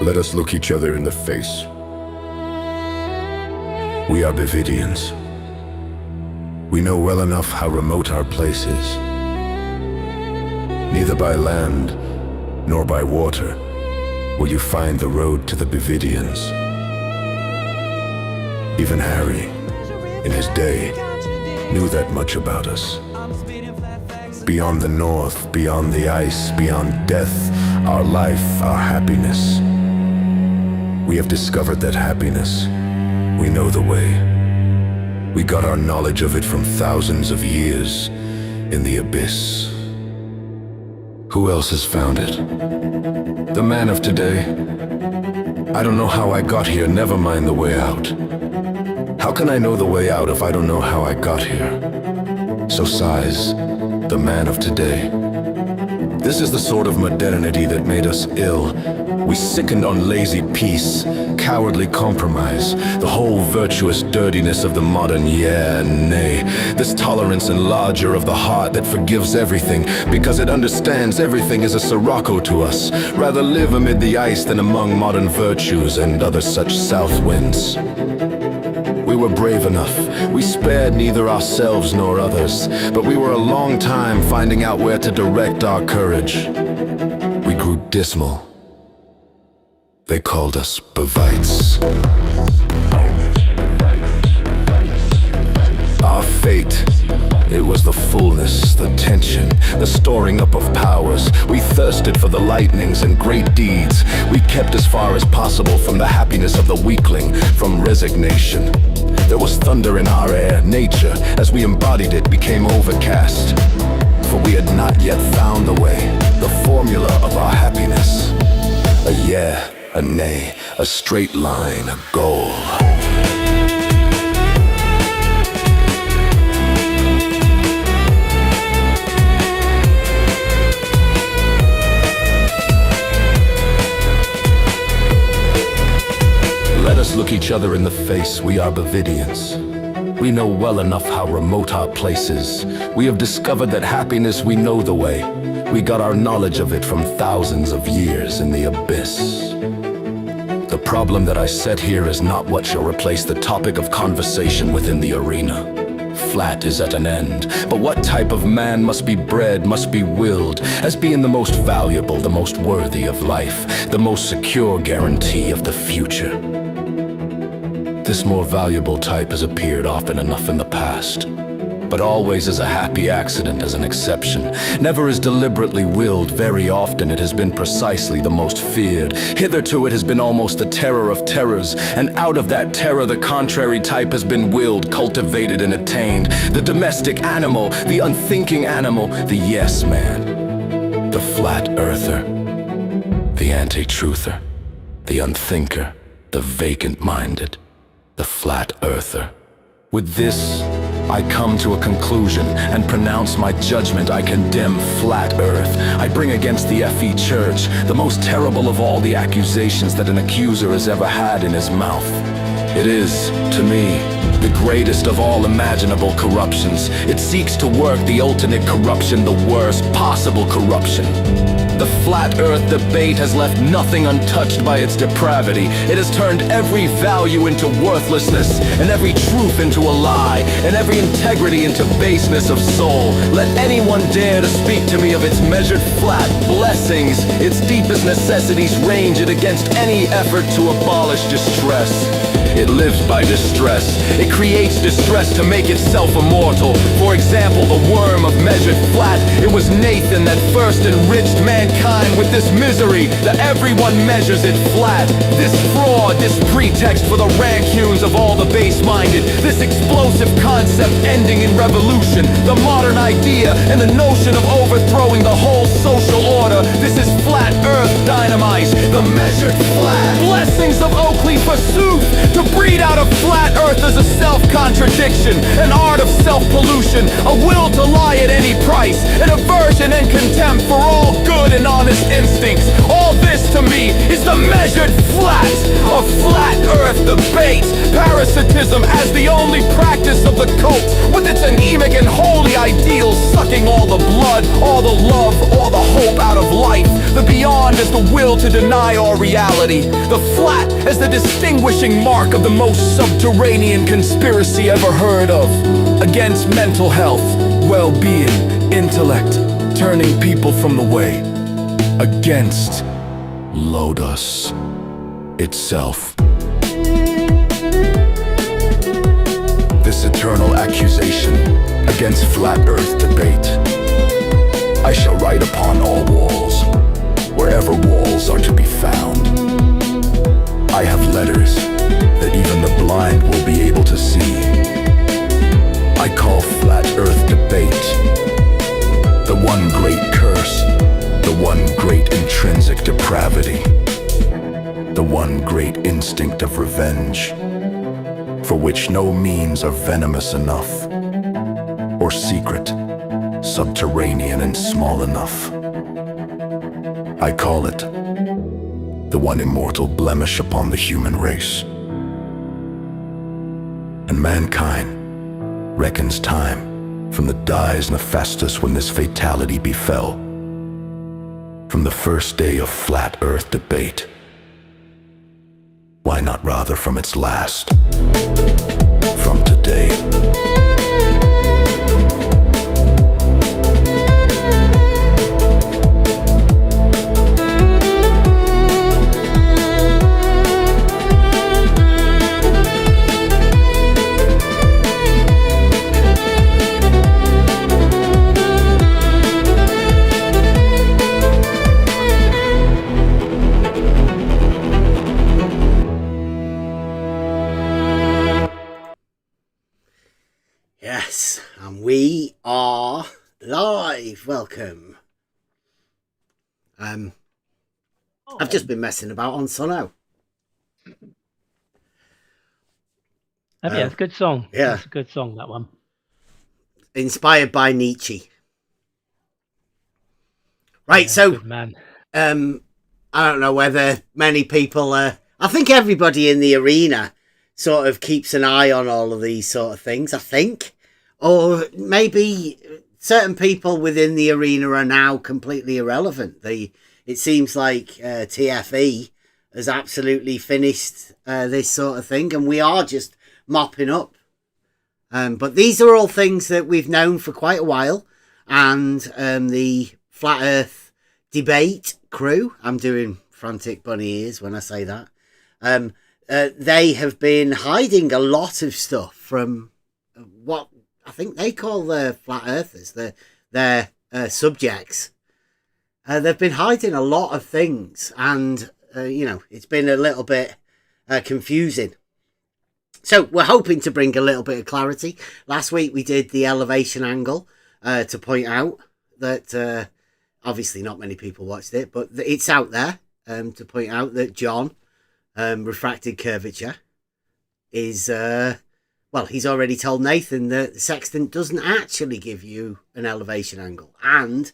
Let us look each other in the face. We are Bividians. We know well enough how remote our place is. Neither by land nor by water will you find the road to the Bividians. Even Harry, in his day, knew that much about us. Beyond the north, beyond the ice, beyond death, our life, our happiness. We have discovered that happiness. We know the way. We got our knowledge of it from thousands of years in the abyss. Who else has found it? The man of today. I don't know how I got here, never mind the way out. How can I know the way out if I don't know how I got here? So sighs the man of today. This is the sort of modernity that made us ill. We sickened on lazy peace, cowardly compromise, the whole virtuous dirtiness of the modern yeah and nay. This tolerance and larger of the heart that forgives everything because it understands everything is a sirocco to us. Rather live amid the ice than among modern virtues and other such south winds. We were brave enough. We spared neither ourselves nor others, but we were a long time finding out where to direct our courage. We grew dismal. They called us Bavites. Our fate, it was the fullness, the tension, the storing up of powers. We thirsted for the lightnings and great deeds. We kept as far as possible from the happiness of the weakling, from resignation. There was thunder in our air, nature, as we embodied it, became overcast. For we had not yet found the way, the formula of our happiness. A yeah, a nay, a straight line, a goal. Let us look each other in the face. We are Bividians. We know well enough how remote our place is. We have discovered that happiness, we know the way. We got our knowledge of it from thousands of years in the abyss. The problem that I set here is not what shall replace the topic of conversation within the arena. Flat is at an end, but what type of man must be bred, must be willed, as being the most valuable, the most worthy of life, the most secure guarantee of the future. This more valuable type has appeared often enough in the past, but always as a happy accident, as an exception. Never as deliberately willed. Very often it has been precisely the most feared. Hitherto it has been almost the terror of terrors, and out of that terror the contrary type has been willed, cultivated, and attained. The domestic animal, the unthinking animal, the yes man, the flat earther, the anti-truther, the unthinker, the vacant-minded, the flat earther. With this, I come to a conclusion and pronounce my judgment. I condemn flat earth. I bring against the FE Church the most terrible of all the accusations that an accuser has ever had in his mouth. It is, to me, the greatest of all imaginable corruptions. It seeks to work the ultimate corruption, the worst possible corruption. The flat earth debate has left nothing untouched by its depravity. It has turned every value into worthlessness, and every truth into a lie, and every integrity into baseness of soul. Let anyone dare to speak to me of its measured flat blessings. Its deepest necessities range it against any effort to abolish distress. It lives by distress. It creates distress to make itself immortal. For example, the worm of measured flat. It was Nathan that first enriched mankind with this misery, that everyone measures it flat. This fraud, this pretext for the rancunes of all the base-minded. This explosive concept ending in revolution. The modern idea and the notion of overthrowing the whole social order. This is flat earth dynamite. The measured flat. Blessings of Oakleys forsooth. To breed out of flat earth is a self-contradiction, an art of self-pollution, a will to lie at any price, an aversion and contempt for all good and honest instincts. All this to me is the measured flat, a flat earth debate. Parasitism as the only practice of the cult, with its anemic and holy ideals, sucking all the blood, all the love, all the hope out of life. The beyond is the will to deny our reality. The flat as the distinguishing mark of the most subterranean conspiracy ever heard of. Against mental health, well-being, intellect, turning people from the way. Against Lotus itself. This eternal accusation against flat earth debate, I shall write upon all walls, wherever walls are to be found. I have letters that even the blind will be able to see. I call flat earth debate the one great curse, the one great intrinsic depravity, the one great instinct of revenge, for which no means are venomous enough, or secret, subterranean and small enough. I call it the one immortal blemish upon the human race. And mankind reckons time from the dies nefastus when this fatality befell, from the first day of flat earth debate. Why not rather from its last, from today? Yes, and we are live. Welcome. I've just been messing about on Sono. Yeah, it's a good song. Yeah. It's a good song, that one. Inspired by Nietzsche. Right, yeah, so good man. I don't know whether many people I think everybody in the arena sort of keeps an eye on all of these sort of things, I think. Or maybe certain people within the arena are now completely irrelevant. It seems like TFE has absolutely finished this sort of thing, and we are just mopping up. But these are all things that we've known for quite a while, and the Flat Earth debate crew, I'm doing frantic bunny ears when I say that, they have been hiding a lot of stuff from what I think they call the flat earthers, their subjects. They've been hiding a lot of things, and it's been a little bit confusing. So we're hoping to bring a little bit of clarity. Last week we did the elevation angle to point out that obviously not many people watched it, but it's out there to point out that John, refracted curvature, is he's already told Nathan that the sextant doesn't actually give you an elevation angle. And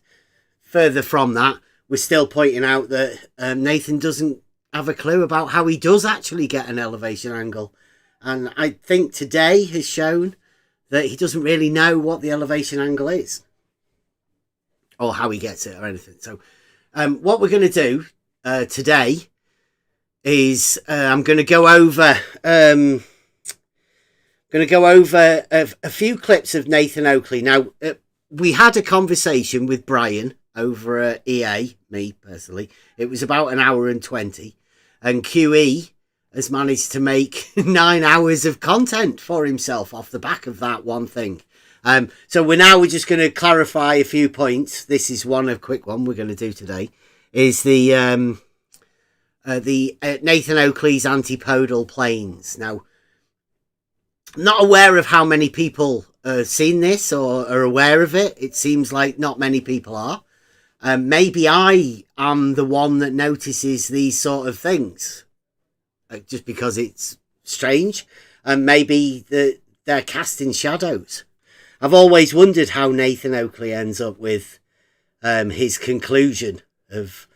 further from that, we're still pointing out that Nathan doesn't have a clue about how he does actually get an elevation angle. And I think today has shown that he doesn't really know what the elevation angle is, or how he gets it or anything. So what we're going to do today is I'm going to go over a few clips of Nathan Oakley. Now, we had a conversation with Brian over at EA, me personally. It was about an hour and 20, and QE has managed to make 9 hours of content for himself off the back of that one thing. So we're just going to clarify a few points. This is a quick one we're going to do today, is the Nathan Oakley's Antipodal planes. Now, I'm not aware of how many people have seen this or are aware of it. It seems like not many people are. Maybe I am the one that notices these sort of things, just because it's strange, and maybe they're casting shadows. I've always wondered how Nathan Oakley ends up with his conclusion of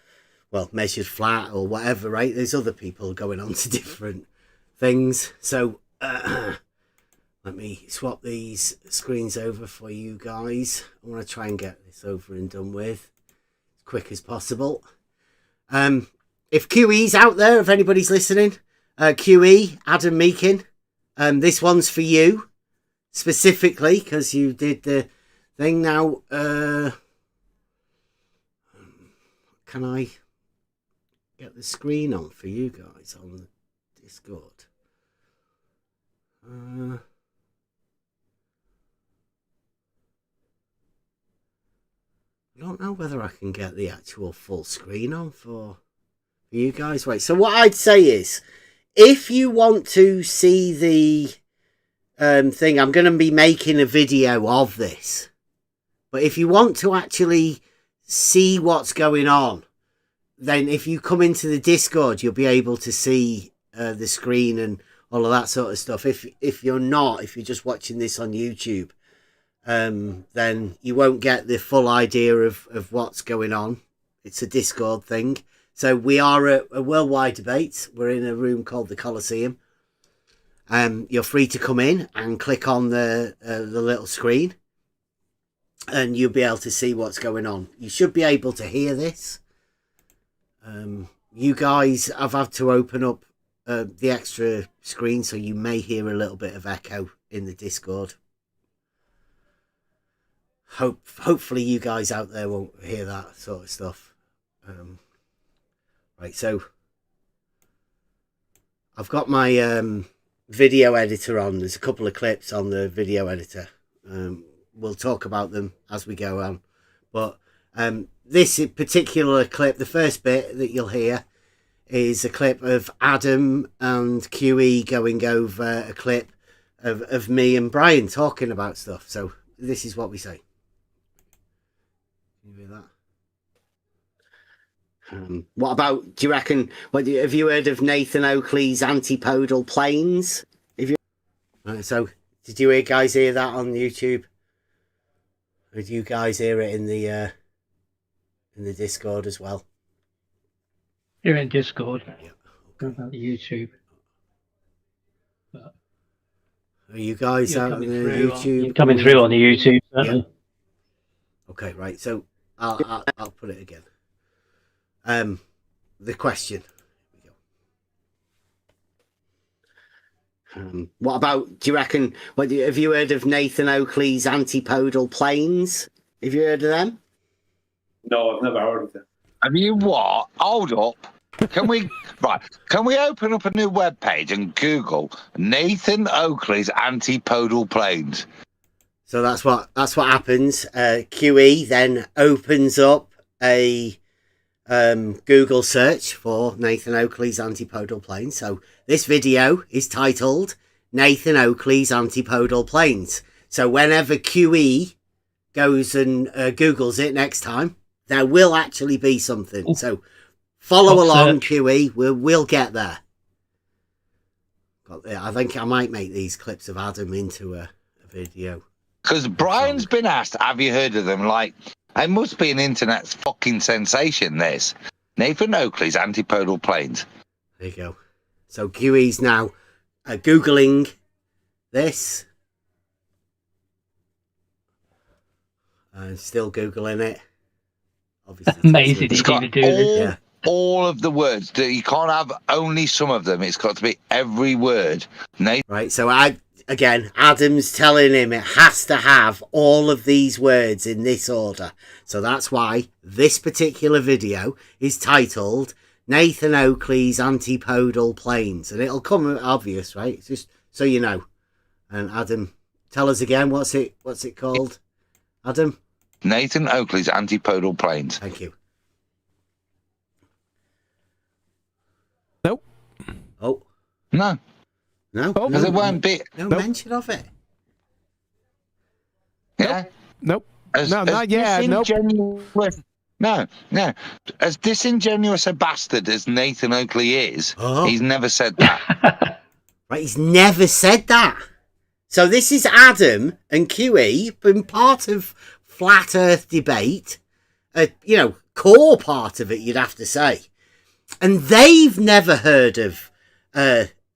well, measured flat or whatever, right? There's other people going on to different things. So let me swap these screens over for you guys. I want to try and get this over and done with as quick as possible. If QE's out there, if anybody's listening, QE, Adam Meakin, this one's for you specifically because you did the thing. Now, can I get the screen on for you guys on the Discord? I don't know whether I can get the actual full screen on for you guys. Right, so what I'd say is, if you want to see the thing, I'm going to be making a video of this. But if you want to actually see what's going on, then if you come into the Discord, you'll be able to see the screen and all of that sort of stuff. If you're not, if you're just watching this on YouTube, then you won't get the full idea of what's going on. It's a Discord thing. So we are a worldwide debate. We're in a room called the Coliseum. You're free to come in and click on the little screen, and you'll be able to see what's going on. You should be able to hear this. You guys, I've had to open up the extra screen, so you may hear a little bit of echo in the Discord. Hopefully you guys out there won't hear that sort of stuff. Right, so I've got my video editor on. There's a couple of clips on the video editor. We'll talk about them as we go on. But this particular clip, the first bit that you'll hear, is a clip of Adam and QE going over a clip of me and Brian talking about stuff. So this is what we say. Can you hear that? What about, do you reckon, have you heard of Nathan Oakleys' Antipodal planes? So, did you guys hear that on YouTube? Or did you guys hear it in the Discord as well? You're in Discord. Yeah. Okay. About the YouTube. Are you guys out on the YouTube? You're coming through on the YouTube, certainly. Yeah. Okay, right. So I'll put it again. The question. Here we go. What about, do you reckon, have you heard of Nathan Oakleys' Antipodal planes? Have you heard of them? No, I've never heard of them. Have you what? Hold up. Can we open up a new web page and Google Nathan Oakleys Antipodal planes? So that's what happens. QE then opens up a Google search for Nathan Oakleys Antipodal planes. So this video is titled Nathan Oakleys Antipodal planes. So whenever QE goes and Googles it next time, there will actually be something. So follow along, QE. We'll get there. I think I might make these clips of Adam into a video. Because Brian's been asked, have you heard of them? Like, it must be an internet fucking sensation, this. Nathan Oakleys Antipodal planes. There you go. So QE's now Googling this. Still Googling it. Obviously, amazing. It's got all of the words. You can't have only some of them. It's got to be every word. Right, so Adam's telling him it has to have all of these words in this order. So that's why this particular video is titled Nathan Oakleys Antipodal planes. And it'll come obvious, right? It's just so you know. And Adam, tell us again, what's it called? Adam? Nathan Oakleys Antipodal planes. Thank you. Nope. Oh. No. No? Oh, Because it won't be. No mention of it. Yeah. Nope. Not yet. Nope. No. As disingenuous a bastard as Nathan Oakley is, he's never said that. Right, he's never said that. So this is Adam and QE, been part of Flat Earth debate, core part of it, you'd have to say. And they've never heard of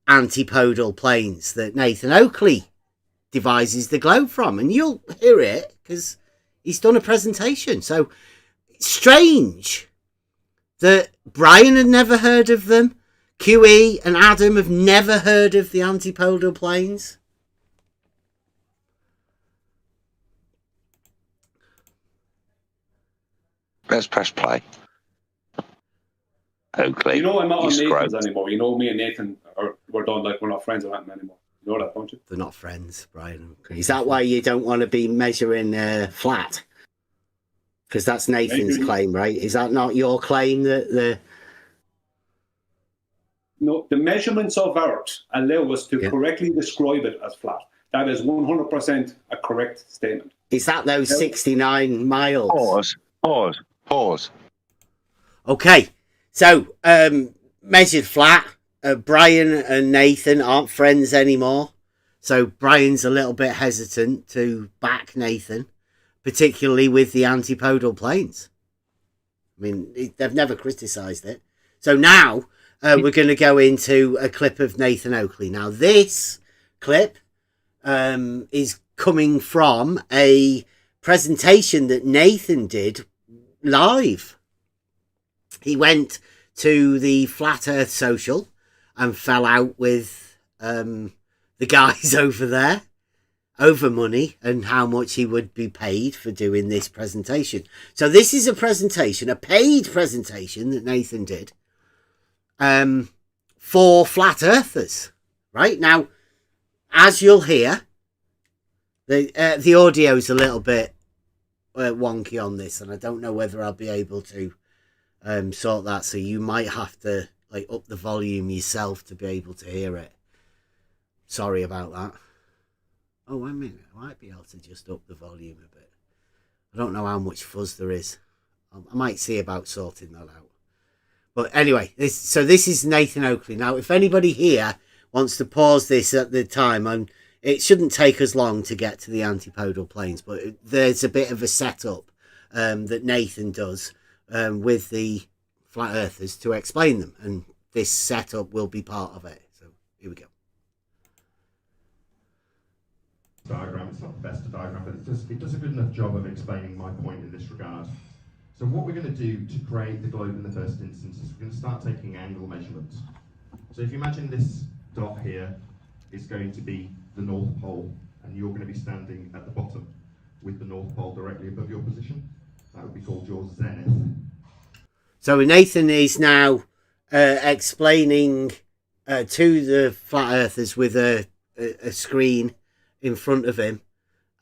antipodal planes that Nathan Oakley devises the globe from. And you'll hear it because he's done a presentation. So it's strange that Brian had never heard of them. QE and Adam have never heard of the antipodal planes. Let's press play. Oakley. You know I'm not on you Nathan's scrote. anymore. You know me and Nathan we're done, like we're not friends or anything anymore. You know that, don't you? They're not friends, Brian. Is that why you don't want to be measuring flat? Because that's Nathan's claim, right? Is that not your claim that the... No, the measurements of Earth allow us to correctly describe it as flat. That is 100% a correct statement. Is that those 69 miles? Pause. Okay, so measured flat. Brian and Nathan aren't friends anymore. So Brian's a little bit hesitant to back Nathan, particularly with the antipodal planes. I mean, they've never criticised it. So now we're going to go into a clip of Nathan Oakley. Now, this clip is coming from a presentation that Nathan did live. He went to the Flat Earth Social and fell out with the guys over there over money and how much he would be paid for doing this presentation. So this is a presentation, a paid presentation that Nathan did for flat earthers. Right now, as you'll hear, the audio's a little bit wonky on this, and I don't know whether I'll be able to sort that. So you might have to up the volume yourself to be able to hear it. Sorry about that. Oh, wait a minute. I might be able to just up the volume a bit. I don't know how much fuzz there is. I might see about sorting that out. But anyway, this is Nathan Oakley. Now, if anybody here wants to pause this at the time, it shouldn't take us long to get to the antipodal planes, but there's a bit of a setup that Nathan does with the flat earthers to explain them, and this setup will be part of it. So here we go. Diagram. It's not the best diagram, but it does a good enough job of explaining my point in this regard. So what we're going to do to create the globe in the first instance is we're going to start taking angle measurements. So if you imagine this dot here is going to be the North Pole, and you're going to be standing at the bottom with the North Pole directly above your position, that would be called your zenith. So Nathan is now explaining to the flat earthers with a screen in front of him.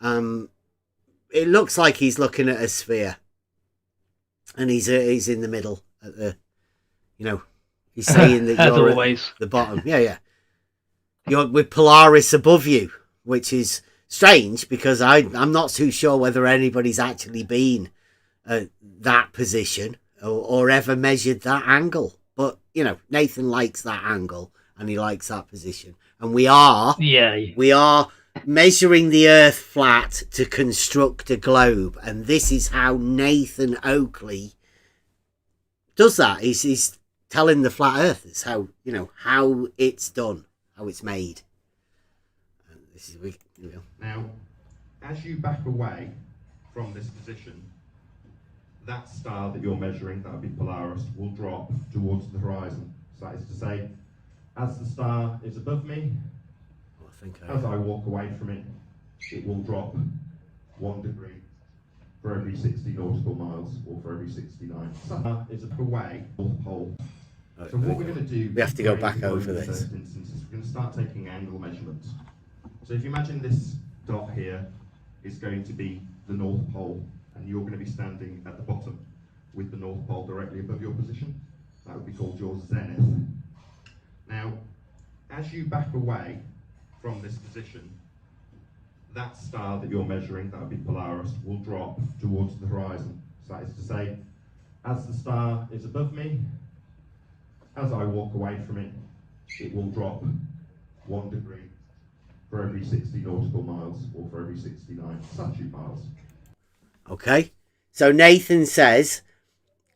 It looks like he's looking at a sphere, and he's in the middle at the, he's saying that you're always at the bottom. Yeah. You're with Polaris above you, which is strange because I'm not too sure whether anybody's actually been at that position or ever measured that angle. But, Nathan likes that angle and he likes that position. And we are measuring the Earth flat to construct a globe. And this is how Nathan Oakley does that. He's telling the flat earthers how it's done, how it's made. And this is Now, as you back away from this position, that star that you're measuring, that would be Polaris, will drop towards the horizon. So that is to say, as the star is above me, as I walk away from it, it will drop 1 degree for every 60 nautical miles, or for every 69. Star is away, North Pole. So what we're going to do... We have to go back over this. First instance is we're going to start taking angle measurements. So if you imagine this dot here is going to be the North Pole, and you're going to be standing at the bottom with the North Pole directly above your position, that would be called your zenith. Now, as you back away from this position, that star that you're measuring, that would be Polaris, will drop towards the horizon. So that is to say, as the star is above me, as I walk away from it, it will drop 1 degree for every 60 nautical miles, or for every 69 statute miles. Okay, so Nathan says,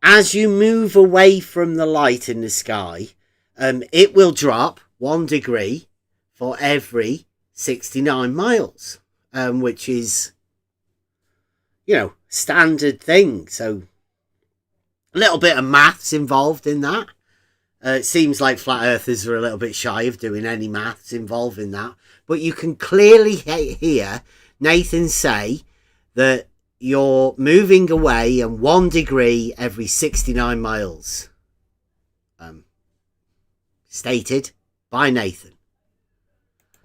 as you move away from the light in the sky, it will drop 1 degree for every 69 miles, which is, standard thing. So a little bit of maths involved in that. It seems like flat earthers are a little bit shy of doing any maths involving that. But you can clearly hear Nathan say that you're moving away and 1 degree every 69 miles. Stated by Nathan.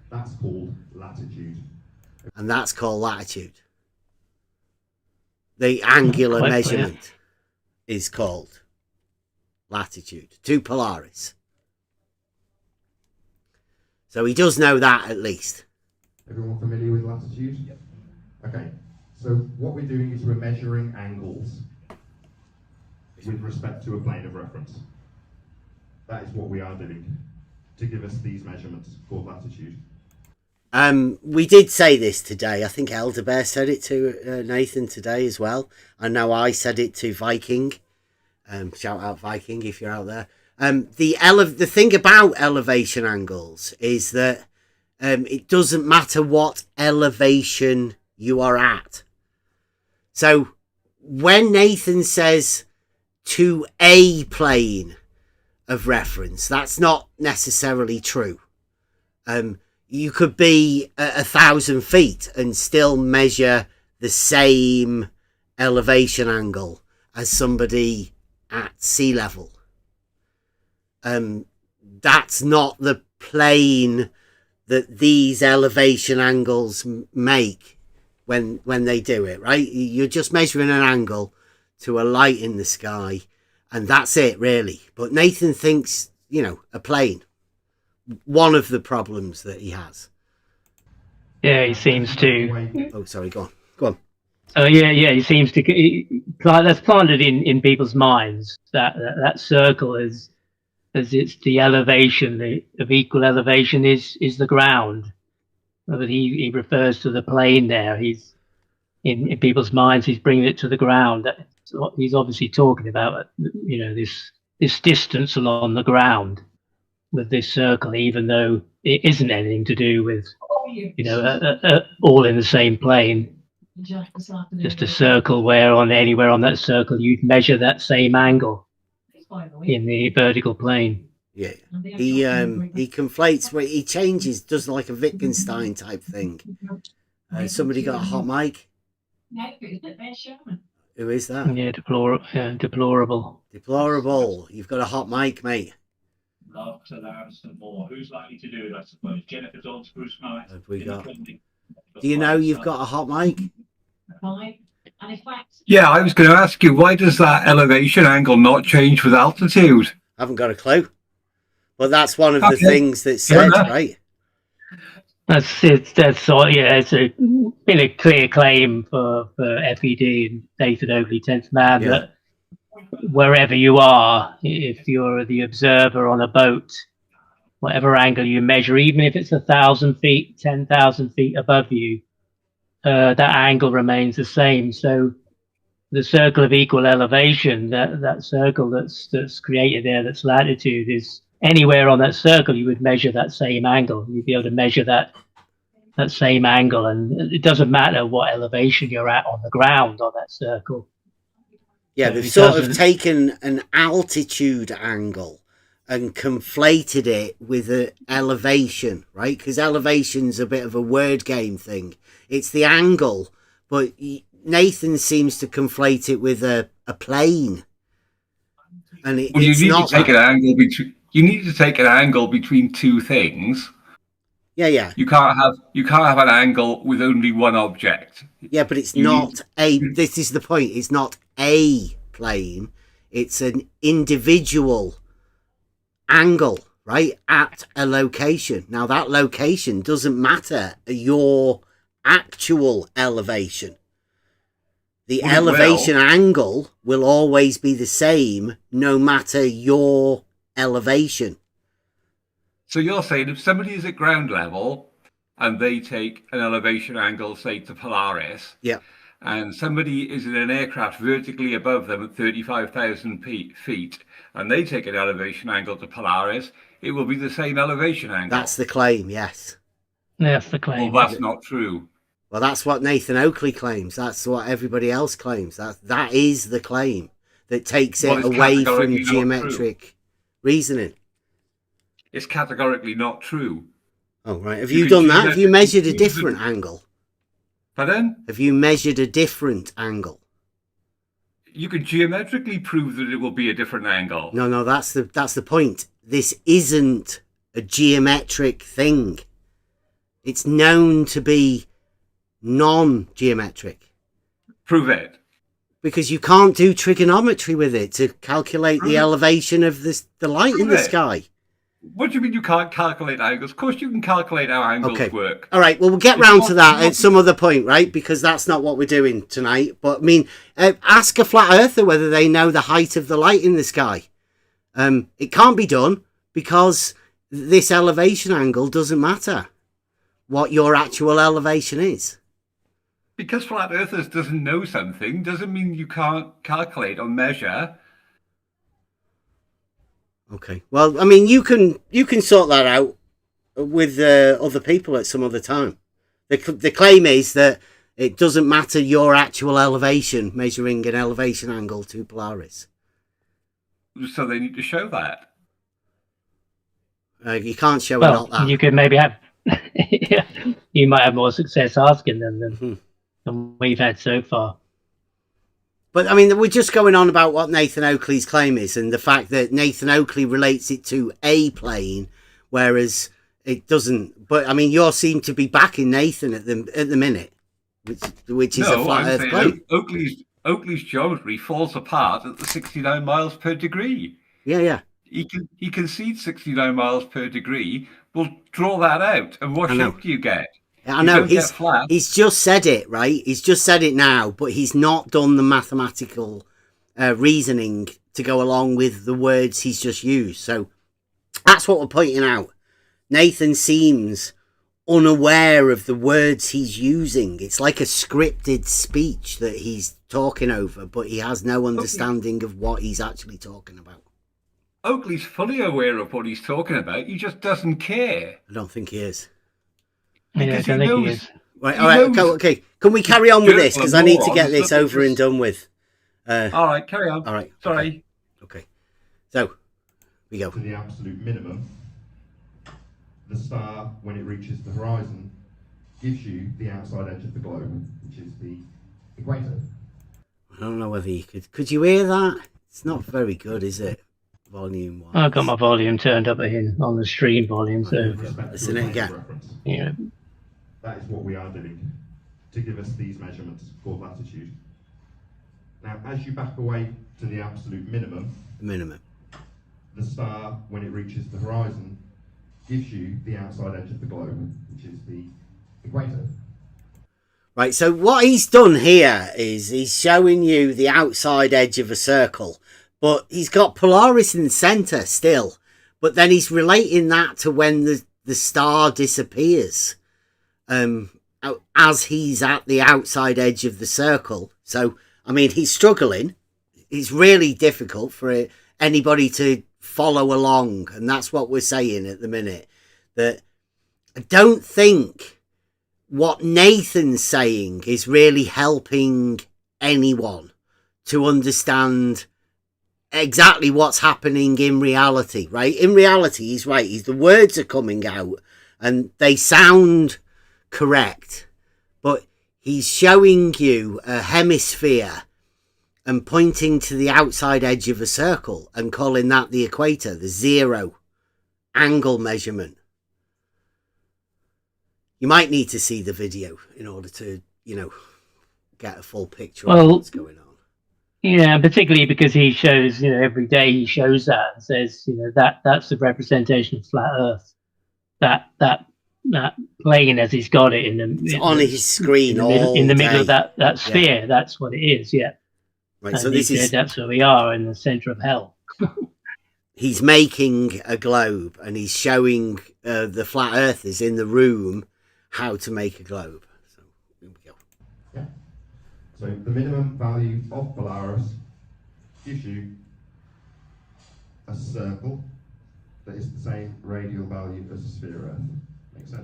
That's called latitude. And that's called latitude. The angular measurement is called latitude to Polaris. So he does know that at least. Everyone familiar with latitude? Yep. Okay, so what we're doing is we're measuring angles with respect to a plane of reference. That is what we are doing to give us these measurements called latitude. We did say this today. I think Elder Bear said it to Nathan today as well. I know I said it to Viking. Shout out Viking if you're out there. The thing about elevation angles is that it doesn't matter what elevation you are at. So when Nathan says to a plane of reference, that's not necessarily true. You could be 1,000 feet and still measure the same elevation angle as somebody at sea level. That's not the plane that these elevation angles make when they do it, right? You're just measuring an angle to a light in the sky, and that's it, really. But Nathan thinks, a plane. One of the problems that he has. Yeah, he seems to. Oh, sorry, go on. Oh, yeah, he seems to. That's planted in people's minds that circle is, as it's the elevation of equal elevation is the ground. But he refers to the plane there. He's in people's minds. He's bringing it to the ground. He's obviously talking about this distance along the ground with this circle, even though it isn't anything to do with all in the same plane. Just a circle where anywhere on that circle you'd measure that same angle in the vertical plane. Yeah, he conflates, where he changes, does like a Wittgenstein type thing. Somebody got a hot mic? Who is that? Yeah, deplorable. Deplorable. You've got a hot mic, mate. Love to learn some more. Who's likely to do it, I suppose? Jennifer's on Spruce Mountain. Have we got? Do you know you've got a hot mic? Yeah, I was going to ask you, why does that elevation angle not change with altitude? I haven't got a clue. But that's one of the things that's said, right? It's been a clear claim for FED and Nathan Oakley, 10th Man, that wherever you are, if you're the observer on a boat, whatever angle you measure, even if it's 1,000 feet, 10,000 feet above you, that angle remains the same. So the circle of equal elevation, that circle that's created there, that's latitude, is anywhere on that circle you would measure that same angle. You'd be able to measure that same angle, and it doesn't matter what elevation you're at on the ground on that circle. Yeah, they've sort of taken an altitude angle and conflated it with an elevation, right? Because elevation's a bit of a word game thing. It's the angle, but Nathan seems to conflate it with a plane. And you need to take an angle between. You need to take an angle between two things. Yeah. You can't have an angle with only one object. Yeah, but it's not this is the point. It's not a plane. It's an individual angle, right? At a location. Now that location doesn't matter your actual elevation. The elevation angle will always be the same no matter your elevation. So you're saying if somebody is at ground level and they take an elevation angle, say to Polaris, and somebody is in an aircraft vertically above them at 35,000 feet, and they take an elevation angle to Polaris, it will be the same elevation angle. That's the claim, yes. That's the claim. Well, that's not true. Well, that's what Nathan Oakley claims. That's what everybody else claims. That is the claim that takes it away from geometric reasoning. It's categorically not true. Oh, right. Have you done that? Have you measured a different angle? Pardon? Have you measured a different angle? You can geometrically prove that it will be a different angle. No, that's the point. This isn't a geometric thing. It's known to be non-geometric. Prove it. Because you can't do trigonometry with it to calculate the elevation of the light in the sky. What do you mean you can't calculate angles? Of course you can calculate how angles work. All right, well, we'll get round to that at some other point, right? Because that's not what we're doing tonight. But, I mean, ask a flat earther whether they know the height of the light in the sky. It can't be done because this elevation angle doesn't matter what your actual elevation is. Because flat earthers doesn't know something doesn't mean you can't calculate or measure. Okay. Well, I mean, you can sort that out with other people at some other time. The claim is that it doesn't matter your actual elevation measuring an elevation angle to Polaris. So they need to show that. You can't show it not that. You could maybe have. You might have more success asking them than we've had so far. But, I mean, we're just going on about what Nathan Oakley's claim is and the fact that Nathan Oakley relates it to a plane, whereas it doesn't. But, I mean, you seem to be backing Nathan at the minute, which is a flat Earth claim. Oakley's geometry falls apart at the 69 miles per degree. Yeah. He concedes 69 miles per degree. We'll draw that out. And what shape do you get? I know, he's just said it, right? He's just said it now, but he's not done the mathematical reasoning to go along with the words he's just used. So that's what we're pointing out. Nathan seems unaware of the words he's using. It's like a scripted speech that he's talking over, but he has no understanding of what he's actually talking about. Oakley's fully aware of what he's talking about. He just doesn't care. I don't think he is. Yeah, I don't think he is. Right, all right, okay. Can we carry on with this? Because I need to get this over and done with. All right, carry on. All right. Sorry. Okay. So, we go. To the absolute minimum, the star, when it reaches the horizon, gives you the outside edge of the globe, which is the equator. I don't know whether you could you hear that? It's not very good, is it? Volume wise. I've got my volume turned up on the stream volume, so listen it again. Yeah. That is what we are doing to give us these measurements called latitude. Now, as you back away to the absolute minimum, the star, when it reaches the horizon, gives you the outside edge of the globe, which is the equator. Right, so what he's done here is he's showing you the outside edge of a circle, but he's got Polaris in the centre still, but then he's relating that to when the star disappears. As he's at the outside edge of the circle. So, I mean, he's struggling. It's really difficult for anybody to follow along. And that's what we're saying at the minute. That I don't think what Nathan's saying is really helping anyone to understand exactly what's happening in reality, right? In reality, he's right. The words are coming out and they sound correct, but he's showing you a hemisphere and pointing to the outside edge of a circle and calling that the equator, the zero angle measurement. You might need to see the video in order to, get a full picture of what's going on. Yeah, particularly because he shows, every day he shows that and says, that's the representation of flat Earth. That plane as he's got it it's on his screen in the middle of that sphere. Yeah. That's what it is. Yeah. Right. And so that's where we are, in the center of hell. He's making a globe and he's showing the flat earthers in the room how to make a globe. So here we go. Yeah. So the minimum value of Polaris gives you a circle that is the same radial value as a sphere Earth. Makes sense?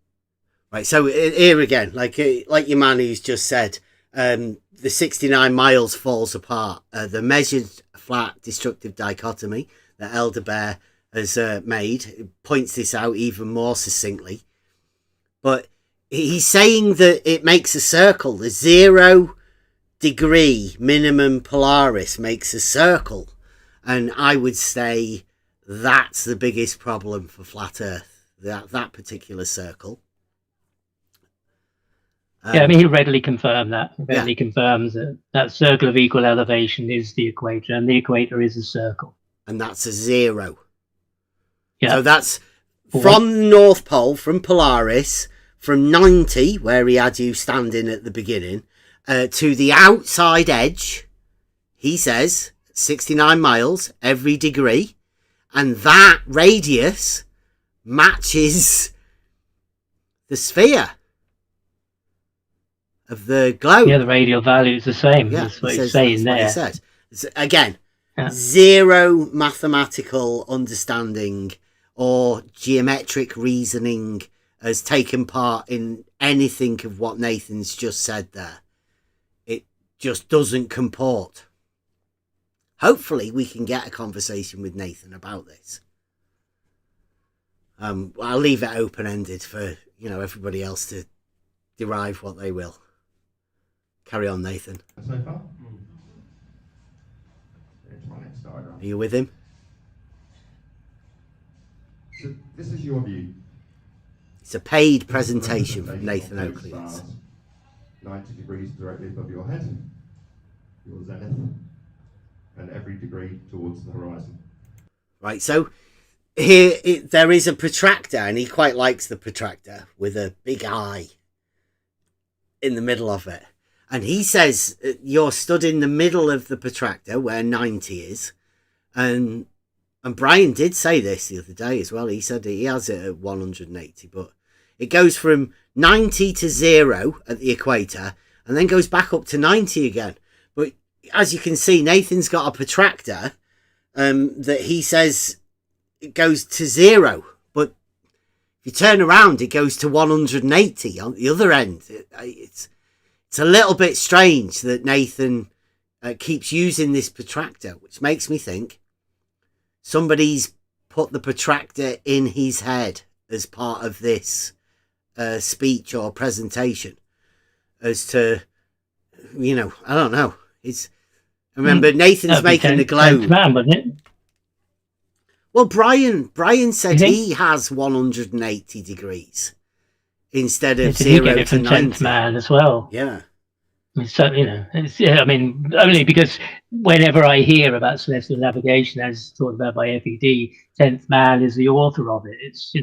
Right, so here again, like your man who's just said, the 69 miles falls apart. The measured flat destructive dichotomy that Elder Bear has made points this out even more succinctly. But he's saying that it makes a circle. The 0 degree minimum Polaris makes a circle. And I would say that's the biggest problem for flat Earth, that particular circle. Yeah, I mean, he readily confirmed that. He readily confirms that that circle of equal elevation is the equator, and the equator is a circle. And that's a 0. Yeah. So that's from the North Pole, from Polaris, from 90, where he had you standing at the beginning, to the outside edge, he says, 69 miles every degree. And that radius matches the sphere of the globe. Yeah, the radial value is the same. Yeah, That's what he's saying there. What he says. Again, zero mathematical understanding or geometric reasoning has taken part in anything of what Nathan's just said there. It just doesn't comport. Hopefully we can get a conversation with Nathan about this. I'll leave it open-ended for, everybody else to derive what they will. Carry on, Nathan. So far? Here's my next diagram. Are you with him? So this is your view. It's a paid presentation from Nathan Oakleys. 90 degrees directly above your head, your zenith, and every degree towards the horizon. Right, so here there is a protractor, and he quite likes the protractor with a big eye in the middle of it. And he says you're stood in the middle of the protractor where 90 is. And Brian did say this the other day as well. He said he has it at 180, but it goes from 90 to 0 at the equator and then goes back up to 90 again. But as you can see, Nathan's got a protractor that he says it goes to 0. But if you turn around, it goes to 180 on the other end. It's a little bit strange that Nathan keeps using this protractor, which makes me think somebody's put the protractor in his head as part of this speech or presentation as to, I don't know. Remember, Nathan's making the globe. Man, wouldn't it? Well, Brian said he has 180 degrees. Instead of 0 to 90. Man as well. Yeah. So, only because whenever I hear about celestial navigation as talked about by FED, 10th Man is the author of it. It's,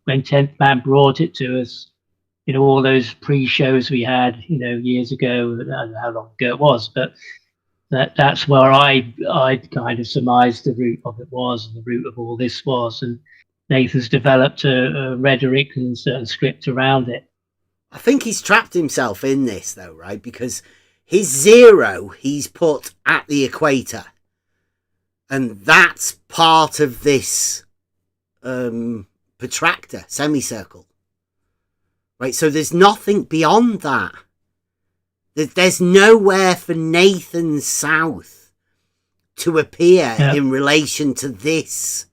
when 10th Man brought it to us, all those pre-shows we had, years ago, I don't know how long ago it was, but that's where I kind of surmised the root of it was, and the root of all this was, and Nathan's developed a rhetoric and certain script around it. I think he's trapped himself in this, though, right? Because his 0 he's put at the equator. And that's part of this protractor, semicircle. Right? So there's nothing beyond that. There's nowhere for Nathan's south to appear in relation to this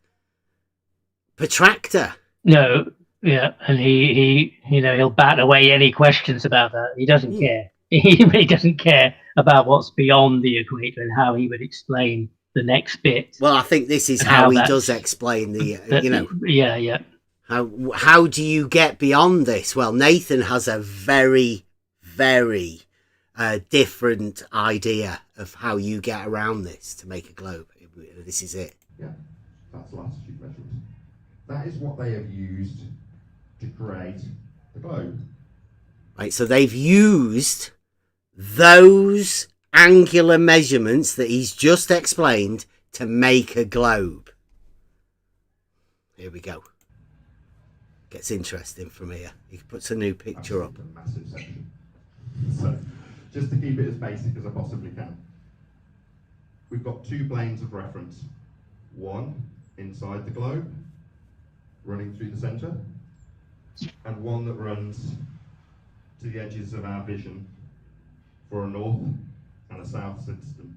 protractor. No, yeah, and he'll bat away any questions about that. He doesn't care. He really doesn't care about what's beyond the equator and how he would explain the next bit. Well, I think this is how he does explain Yeah. How do you get beyond this? Well, Nathan has a very, very different idea of how you get around this to make a globe. This is it. Yeah, that's latitude measurement. That is what they have used to create the globe. Right, so they've used those angular measurements that he's just explained to make a globe. Here we go. Gets interesting from here. He puts a new picture up. A massive section. So just to keep it as basic as I possibly can. We've got two planes of reference. One inside the globe, running through the centre, and one that runs to the edges of our vision for a north and a south system.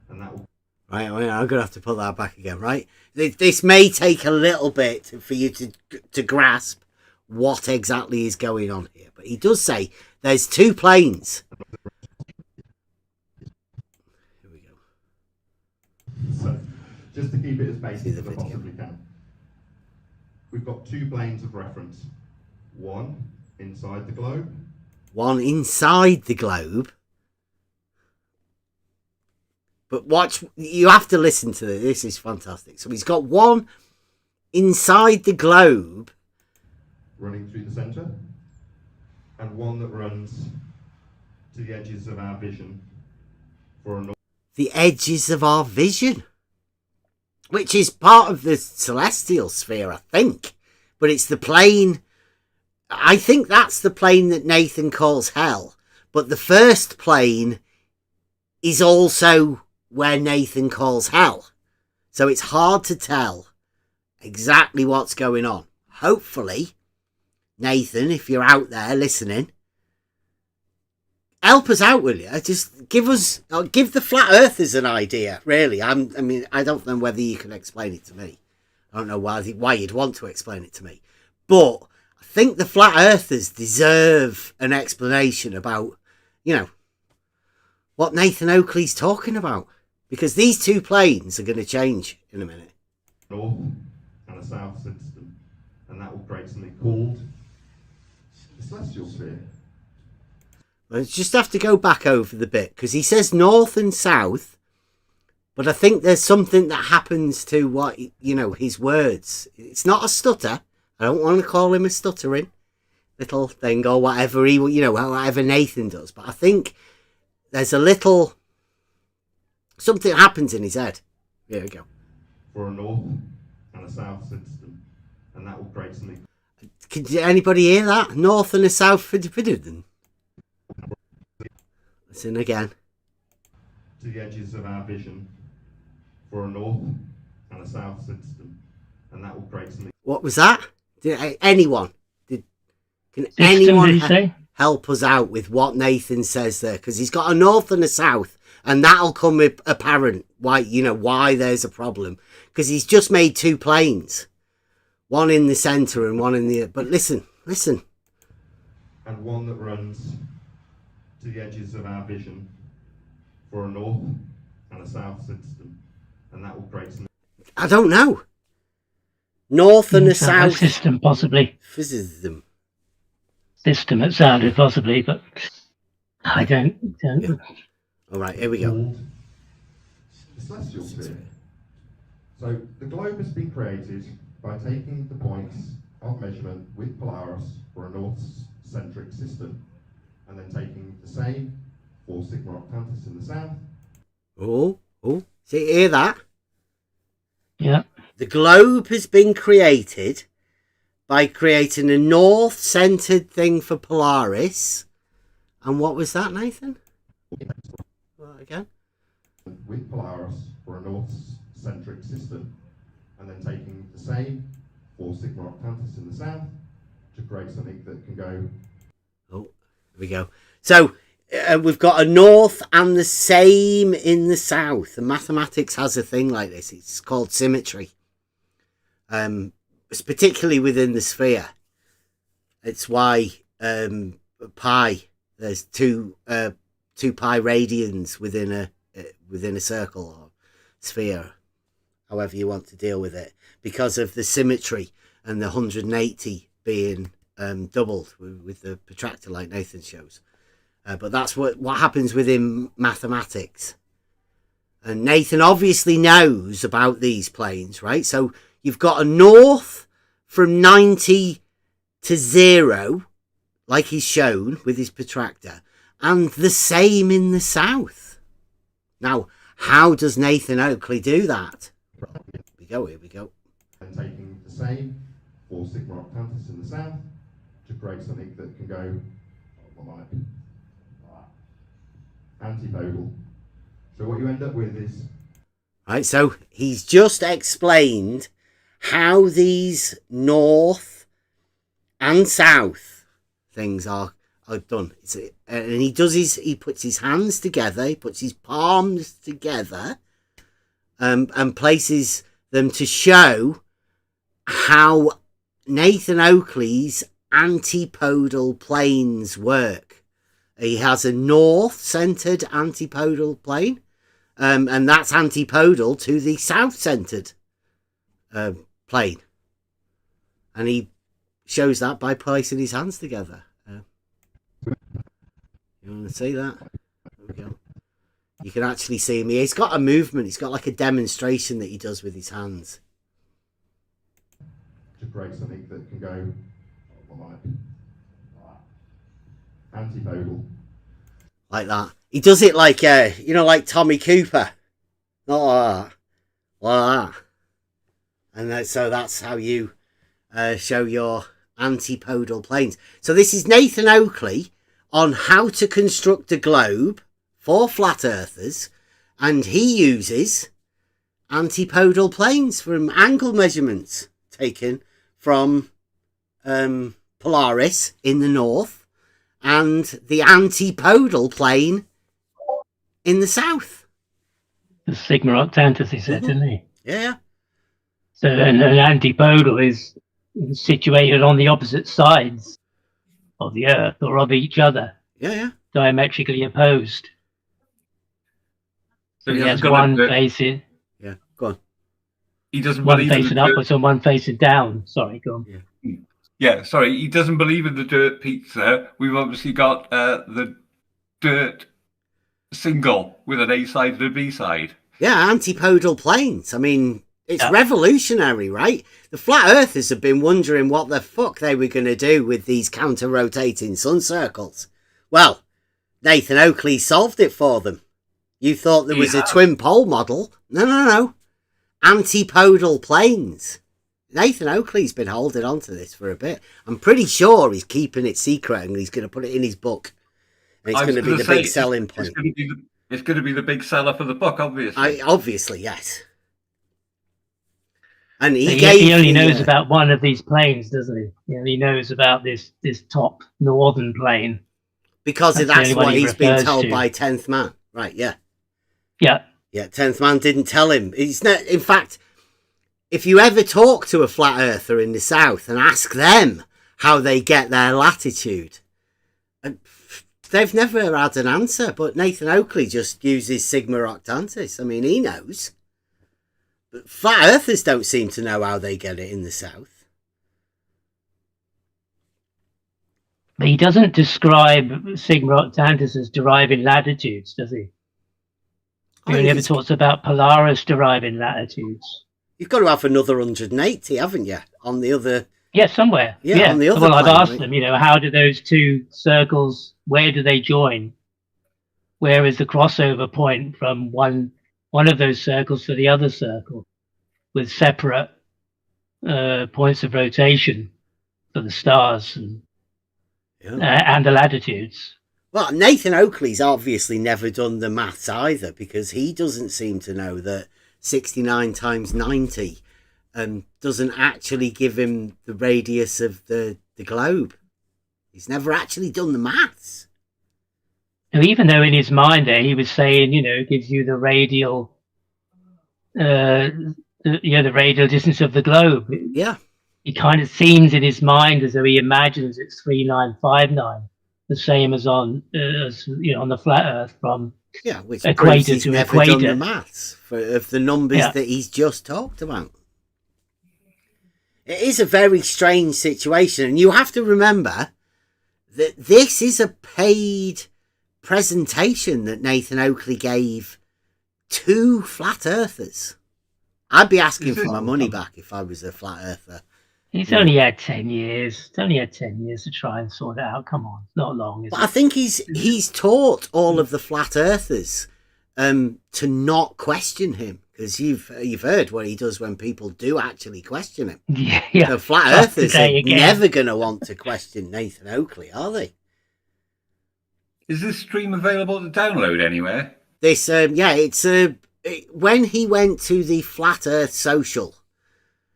And that will... Right, I'm going to have to put that back again, right? This may take a little bit for you to grasp what exactly is going on here. But he does say there's two planes. Here we go. So, just to keep it as basic as I possibly can. We've got two planes of reference. One inside the globe. One inside the globe. But watch, you have to listen to this. This is fantastic. So he's got one inside the globe, running through the centre, and one that runs to the edges of our vision for a... The edges of our vision, which is part of the celestial sphere, I think. But it's the plane, I think that's the plane that Nathan calls hell. But the first plane is also where Nathan calls hell. So it's hard to tell exactly what's going on. Hopefully, Nathan, if you're out there listening, help us out, will you? Just give the flat earthers an idea, really. I mean, I don't know whether you can explain it to me. I don't know why you'd want to explain it to me. But I think the flat earthers deserve an explanation about, what Nathan Oakley's talking about. Because these two planes are going to change in a minute. North and a south system. And that will create something called the celestial sphere. I just have to go back over the bit, because he says north and south, but I think there's something that happens to what, his words. It's not a stutter. I don't want to call him a stuttering little thing or whatever whatever Nathan does, but I think there's a little something happens in his head. Here we go. For a north and a south system, and that will create something. Can anybody hear that? North and a south. Listen again. To the edges of our vision for a north and a south system, and that will create something. What was that? Can anyone help us out with what Nathan says there? Because he's got a north and a south, and that'll come apparent why there's a problem. Because he's just made two planes, one in the centre and one in the. But listen. And one that runs to the edges of our vision for a north and a south system, and that will create some. I don't know. North and a south system, possibly. System. It sounded possibly, but I don't. Yeah. All right, here we go. The celestial sphere. So the globe has been created by taking the points of measurement with Polaris for a north-centric system, and then taking the same 4 Sigma Octantis in the south. Oh, see, hear that? Yeah. The globe has been created by creating a north-centered thing for Polaris. And what was that, Nathan? What, again? With Polaris for a north-centric system, and then taking the same 4 Sigma Octantis in the south to create something that can go. Oh, here we go. So we've got a north and the same in the south. And mathematics has a thing like this. It's called symmetry. It's particularly within the sphere. It's why pi. There's two pi radians within a circle or sphere, however you want to deal with it, because of the symmetry and the 180 being doubled with the protractor like Nathan shows. But that's what happens within mathematics. And Nathan obviously knows about these planes, right? So you've got a north from 90 to 0, like he's shown with his protractor, and the same in the south. Now, how does Nathan Oakley do that? Here we go. And taking the same 4 Sigma Octantis in the south to create something that can go. antipodal. So what you end up with is... Right, so he's just explained how these north and south things are done. And he puts his hands together, he puts his palms together, and places them to show how Nathan Oakley's antipodal planes work. He has a north-centered antipodal plane, and that's antipodal to the south-centered plane. And he shows that by placing his hands together. You want to see that? There we go. You can actually see him. He's got a movement. He's got like a demonstration that he does with his hands. To create something that can go antipodal. Like that. He does it like, like Tommy Cooper. Not like that. Like that. And so that's how you show your antipodal planes. So this is Nathan Oakley on how to construct a globe for flat earthers, and he uses antipodal planes from angle measurements taken from Polaris in the north and the antipodal plane in the south. The sigma octantis, he said, didn't he? Yeah. So an antipodal is situated on the opposite sides of the Earth or of each other. Yeah. Diametrically opposed. So he has one facing. Yeah, go on. He doesn't one believe facing upwards and one facing down. Sorry, go on. Yeah, sorry. He doesn't believe in the dirt pizza. We've obviously got the dirt single with an A side and a B side. Yeah, antipodal planes. I mean, it's revolutionary, right? The flat earthers have been wondering what the fuck they were going to do with these counter-rotating sun circles. Well, Nathan Oakley solved it for them. You thought there was a twin pole model. No. Antipodal planes. Nathan Oakley's been holding on to this for a bit. I'm pretty sure he's keeping it secret and he's going to put it in his book. And it's going to be the big selling point. It's going to be the big seller for the book, obviously. Obviously, yes. And he only knows about one of these planes, doesn't he? He only knows about this top northern plane. Because that's what he's been told by 10th Man. Right, yeah. Yeah. Yeah, 10th Man didn't tell him. He's not, in fact, if you ever talk to a flat earther in the south and ask them how they get their latitude, they've never had an answer. But Nathan Oakley just uses sigma octantis. I mean, he knows. But flat earthers don't seem to know how they get it in the south. But he doesn't describe sigma octantis as deriving latitudes, does he? He only ever talks about Polaris deriving latitudes. You've got to have another 180, haven't you? On the other... Yeah, somewhere. Yeah. On the other well, plane, I've asked them, how do those two circles, where do they join? Where is the crossover point from one of those circles to the other circle with separate points of rotation for the stars and the latitudes? Well, Nathan Oakley's obviously never done the maths either, because he doesn't seem to know that 69 times 90 doesn't actually give him the radius of the globe. He's never actually done the maths. Even though in his mind there he was saying, it gives you the radial, the radial distance of the globe. Yeah. It kind of seems in his mind as though he imagines it's 3959. The same as on the flat Earth from which equator he's to never equator. Done the maths of the numbers that he's just talked about. It is a very strange situation, and you have to remember that this is a paid presentation that Nathan Oakley gave to flat earthers. I'd be asking for my money back if I was a flat earther. He's only had 10 years. He's only had 10 years to try and sort it out. Come on, it's not long, is it? I think he's taught all of the flat earthers to not question him, because you've heard what he does when people do actually question him. Yeah. The flat earthers are never going to want to question Nathan Oakley, are they? Is this stream available to download anywhere? This, it's when he went to the Flat Earth Social.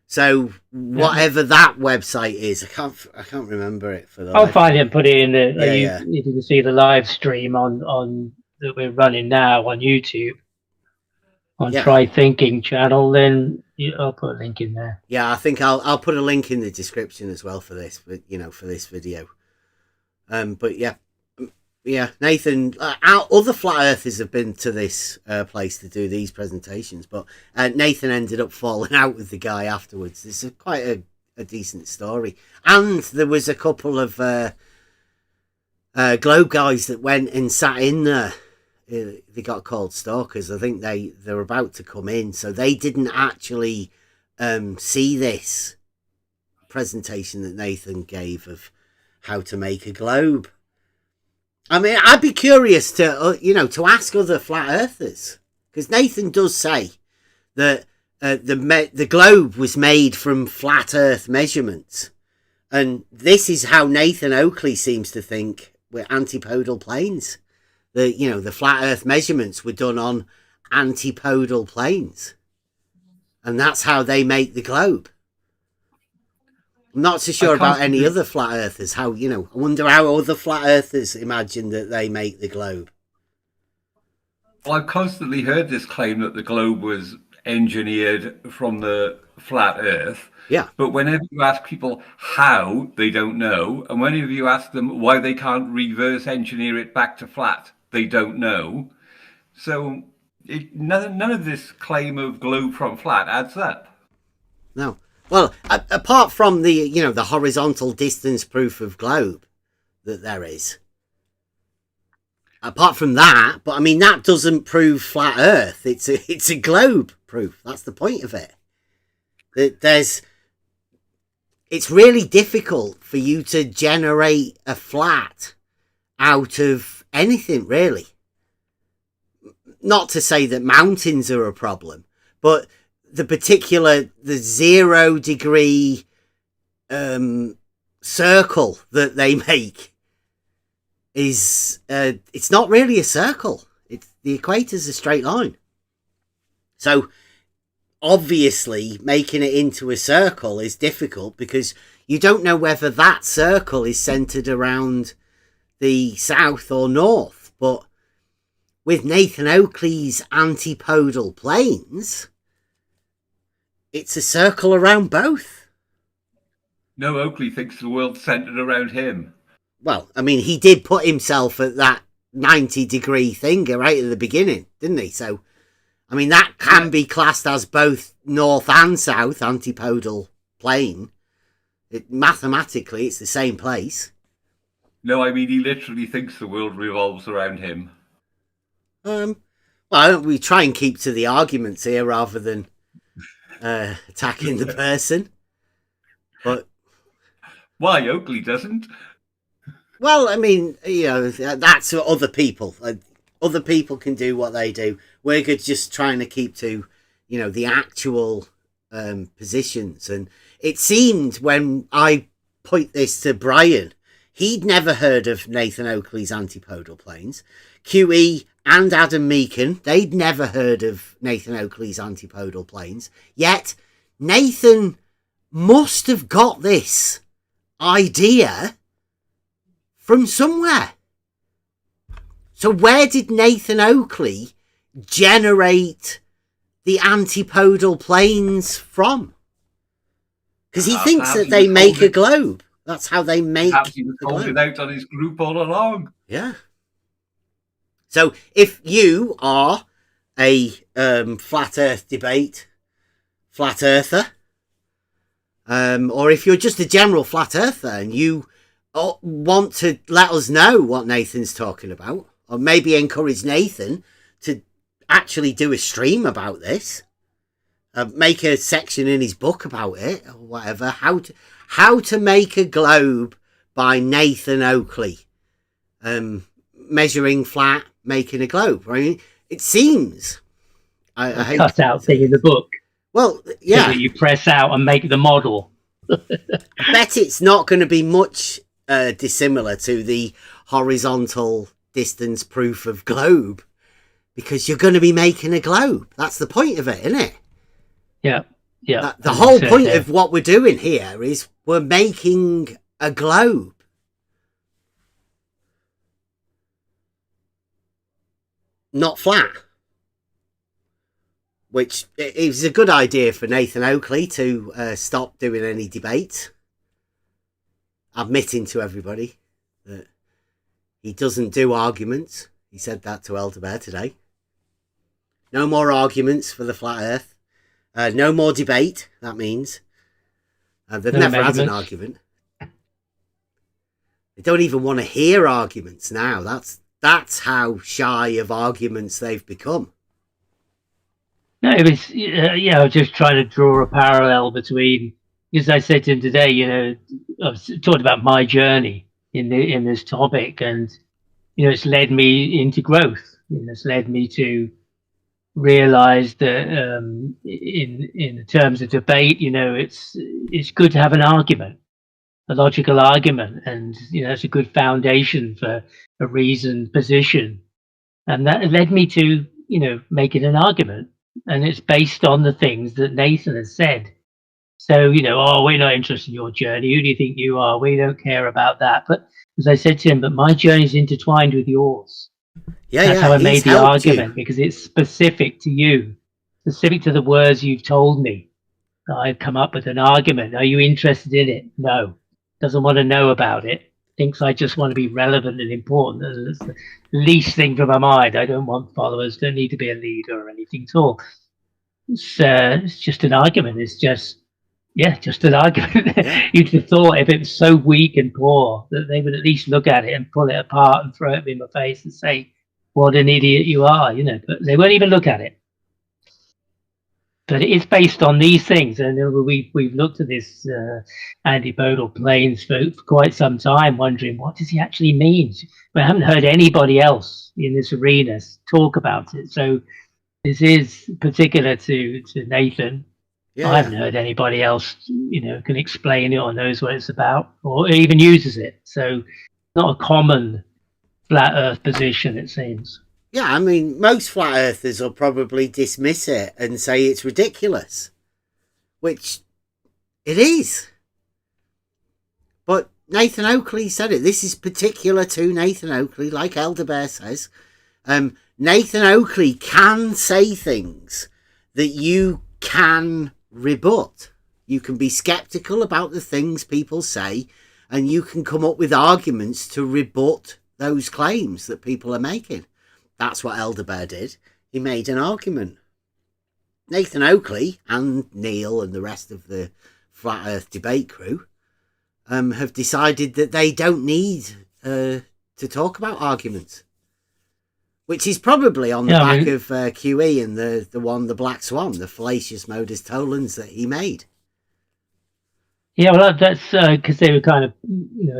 So whatever that website is, I can't remember it for the. I'll find it and put it in the. Yeah. You can see the live stream on that we're running now on YouTube. On Try Thinking channel, then I'll put a link in there. Yeah, I think I'll put a link in the description as well for this, but for this video. But yeah, Nathan, other flat earthers have been to this place to do these presentations, but Nathan ended up falling out with the guy afterwards. It's quite a decent story, and there was a couple of globe guys that went and sat in there. They got called stalkers. I think they're about to come in, so they didn't actually see this presentation that Nathan gave of how to make a globe. I mean, I'd be curious to to ask other flat earthers, because Nathan does say that the globe was made from flat Earth measurements, and this is how Nathan Oakley seems to think with antipodal planes. The flat Earth measurements were done on antipodal planes, and that's how they make the globe. I'm not so sure about any other flat earthers. I wonder how other flat earthers imagine that they make the globe. Well, I've constantly heard this claim that the globe was engineered from the flat Earth. Yeah. But whenever you ask people how, they don't know, and whenever you ask them why they can't reverse engineer it back to flat, they don't know. So none of this claim of globe from flat adds up. No. Well, apart from the the horizontal distance proof of globe that there is. Apart from that, but I mean that doesn't prove flat Earth. It's a globe proof. That's the point of it. It's really difficult for you to generate a flat out of anything, really. Not to say that mountains are a problem, but the 0 degree circle that they make is it's not really a circle. The equator's a straight line. So obviously making it into a circle is difficult because you don't know whether that circle is centered around the south or north. But with Nathan Oakley's antipodal planes, it's a circle around both. No, Oakley thinks the world's centered around him. Well, I mean, he did put himself at that 90-degree thing right at the beginning, didn't he? So, I mean, that can be classed as both north and south antipodal plane. Mathematically, it's the same place. No, I mean, he literally thinks the world revolves around him. Well, we try and keep to the arguments here rather than attacking the person. But why Oakley doesn't? Well, I mean, that's for other people. Other people can do what they do. We're just trying to keep to, the actual positions. And it seemed when I put this to Brian, he'd never heard of Nathan Oakley's antipodal planes. QE and Adam Meakin, they'd never heard of Nathan Oakley's antipodal planes. Yet Nathan must have got this idea from somewhere. So where did Nathan Oakley generate the antipodal planes from? Because he thinks that they make a globe. That's how they make a globe. He was holding out on his group all along. Yeah. So if you are a flat Earth debate flat earther, or if you're just a general flat earther and you want to let us know what Nathan's talking about, or maybe encourage Nathan to actually do a stream about this, make a section in his book about it, or whatever, how to make a globe by Nathan Oakley, measuring flat, making a globe. I mean, it seems I cut out thing in the book. Well, yeah, that you press out and make the model. I bet it's not going to be much dissimilar to the horizontal distance proof of globe, because you're going to be making a globe. That's the point of it, isn't it? Yeah. The whole point of what we're doing here is we're making a globe. Not flat. Which it was a good idea for Nathan Oakley to stop doing any debates. Admitting to everybody that he doesn't do arguments. He said that to Elder Bear today. No more arguments for the flat earth. No more debate, that means. They've never had an argument. They don't even want to hear arguments now. That's how shy of arguments they've become. No, it was, I was just trying to draw a parallel between, as I said to him today, I've talked about my journey in this topic, and, it's led me into growth. It's led me to realize that in terms of debate, it's good to have an argument, a logical argument, and it's a good foundation for a reasoned position. And that led me to making an argument, and it's based on the things that Nathan has said. So we're not interested in your journey, who do you think you are? We don't care about that. But as I said to him, but my journey is intertwined with yours. That's how I made the argument, because it's specific to you, specific to the words you've told me. I've come up with an argument. Are you interested in it? No. Doesn't want to know about it. Thinks I just want to be relevant and important. That's the least thing from my mind. I don't want followers. Don't need to be a leader or anything at all. It's just an argument. It's just an argument. You'd have thought if it was so weak and poor that they would at least look at it and pull it apart and throw it in my face and say, what an idiot you are, but they won't even look at it. But it is based on these things, and we've looked at this antipodal planes for quite some time, wondering what does he actually mean. We haven't heard anybody else in this arena talk about it, so this is particular to Nathan. Yeah. I haven't heard anybody else, can explain it or knows what it's about or even uses it. So not a common flat earth position, it seems. Yeah, I mean, most flat earthers will probably dismiss it and say it's ridiculous, which it is. But Nathan Oakley said it. This is particular to Nathan Oakley, like Elder Bear says. Nathan Oakley can say things that you can rebut. You can be skeptical about the things people say, and you can come up with arguments to rebut those claims that people are making. That's what Elder Bear did. He made an argument. Nathan Oakley and Neil and the rest of the Flat Earth debate crew have decided that they don't need to talk about arguments, which is probably on the back of QE and the Black Swan, the fallacious modus tollens that he made. Yeah, well, that's because they were kind of,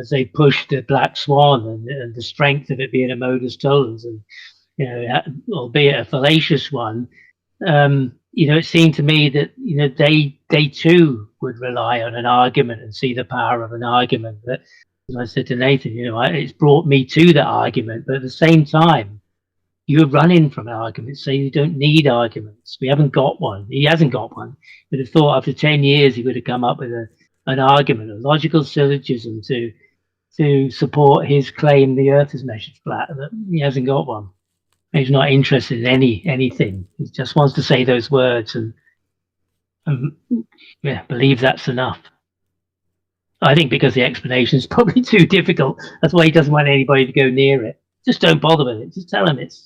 as they pushed the Black Swan and the strength of it being a modus tollens, and albeit a fallacious one, it seemed to me that they too would rely on an argument and see the power of an argument. But as I said to Nathan, it's brought me to that argument, but at the same time, you're running from an argument, so you don't need arguments. We haven't got one. He hasn't got one. You'd have thought after 10 years he would have come up with an argument, a logical syllogism to support his claim the Earth is measured flat. But he hasn't got one. He's not interested in anything. He just wants to say those words and believe that's enough. I think because the explanation is probably too difficult. That's why he doesn't want anybody to go near it. Just don't bother with it. Just tell him it's,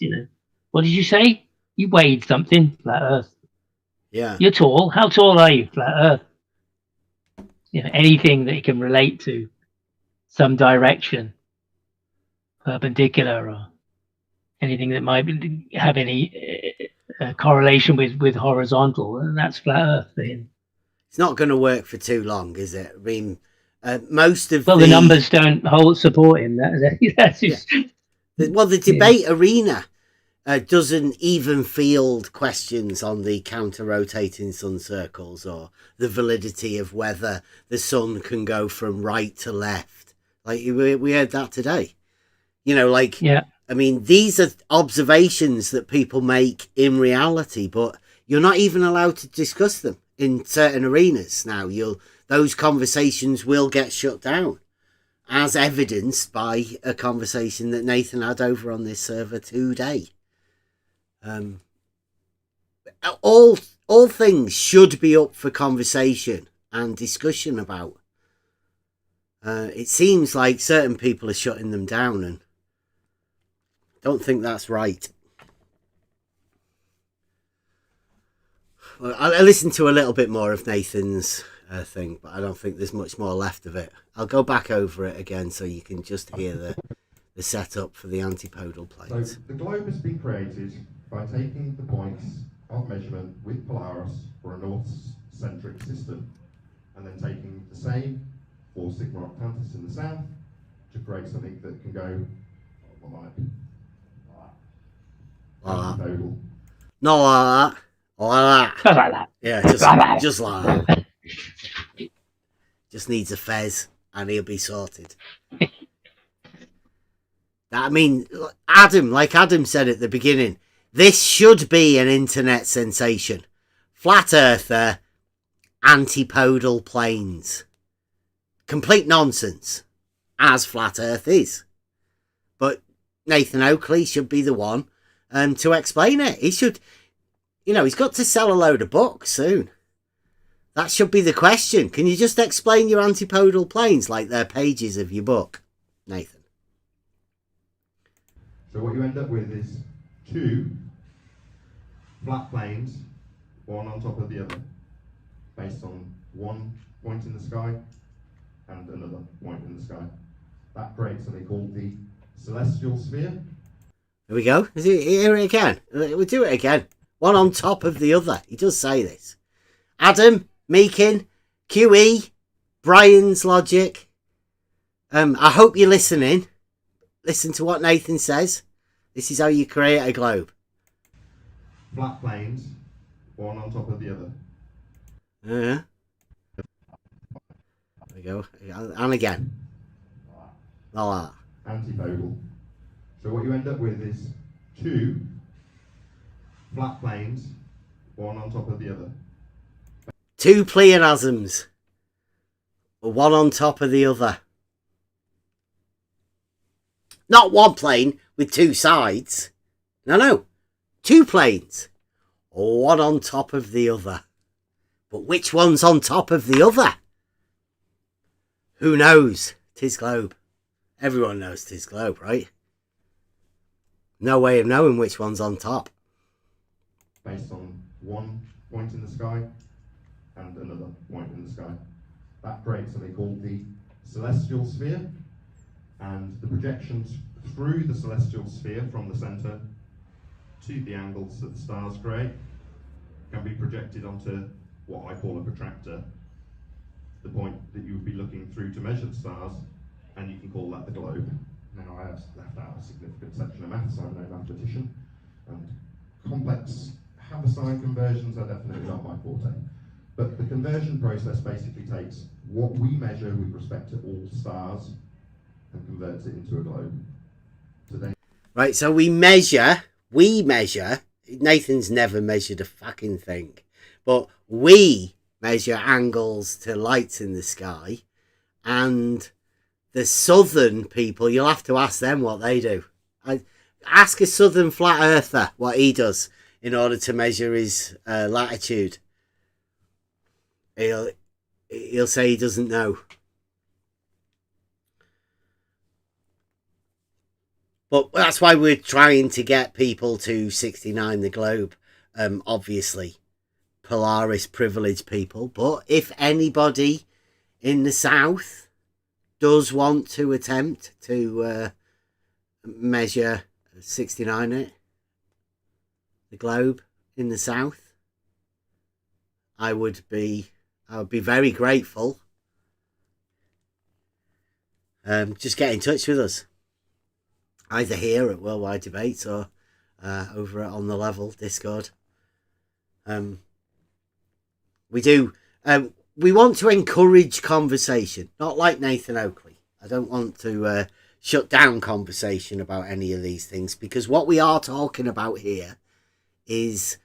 what did you say? You weighed something, flat Earth. Yeah. You're tall. How tall are you, flat Earth? Anything that you can relate to some direction, perpendicular, or anything that might have any correlation with horizontal, and that's flat Earth for him. It's not going to work for too long, is it? I mean, most of the numbers don't support him. That's just... Well, the debate arena doesn't even field questions on the counter-rotating sun circles or the validity of whether the sun can go from right to left. Like we heard that today. I mean, these are observations that people make in reality, but you're not even allowed to discuss them in certain arenas now. Those conversations will get shut down, as evidenced by a conversation that Nathan had over on this server today. All things should be up for conversation and discussion about. It seems like certain people are shutting them down, and don't think that's right. Well, I listened to a little bit more of Nathan's thing, but I don't think there's much more left of it. I'll go back over it again so you can just hear the setup for the antipodal planes. So the globe has been created by taking the points of measurement with Polaris for a north-centric system, and then taking the same 4 sigma octantis in the south to create something that can go like antipodal. Not like that. Like that. Just like that. Yeah, just like that. Just needs a fez and he'll be sorted. I mean, like Adam said at the beginning, this should be an internet sensation. Flat earther, antipodal planes. Complete nonsense, as flat earth is. But Nathan Oakley should be the one to explain it. He should, he's got to sell a load of books soon. That should be the question. Can you just explain your antipodal planes like they're pages of your book, Nathan? So what you end up with is 2 flat planes, one on top of the other, based on one point in the sky and another point in the sky. That creates something called the celestial sphere. There we go. Hear it again. We'll do it again. One on top of the other. He does say this. Adam, Meakin, QE, Brian's logic. I hope you're listening. Listen to what Nathan says. This is how you create a globe. Flat planes, one on top of the other. There we go. And again. Like that. Antipodal. So what you end up with is 2 flat planes, one on top of the other. 2 pleonasms. One on top of the other. Not one plane with 2 sides. No. 2 planes. One on top of the other. But which one's on top of the other? Who knows? 'Tis globe. Everyone knows 'tis globe, right? No way of knowing which one's on top. Based on one point in the sky and another point in the sky. That creates something called the celestial sphere, and the projections through the celestial sphere from the centre to the angles that the stars create can be projected onto what I call a protractor, the point that you would be looking through to measure the stars, and you can call that the globe. Now I have left out a significant section of maths. I'm no mathematician, and complex Haversine conversions are definitely not my forte. But the conversion process basically takes what we measure with respect to all stars and converts it into a globe. Right, so we measure. Nathan's never measured a fucking thing. But we measure angles to lights in the sky. And the southern people, you'll have to ask them what they do. Ask a southern flat earther what he does in order to measure his latitude. He'll say he doesn't know. But that's why we're trying to get people to 69 the globe. Obviously, Polaris privileged people. But if anybody in the south does want to attempt to measure 69 it, the globe in the south, I would be very grateful. Just get in touch with us. Either here at Worldwide Debates or over On The Level Discord. We want to encourage conversation, not like Nathan Oakley. I don't want to shut down conversation about any of these things, because what we are talking about here is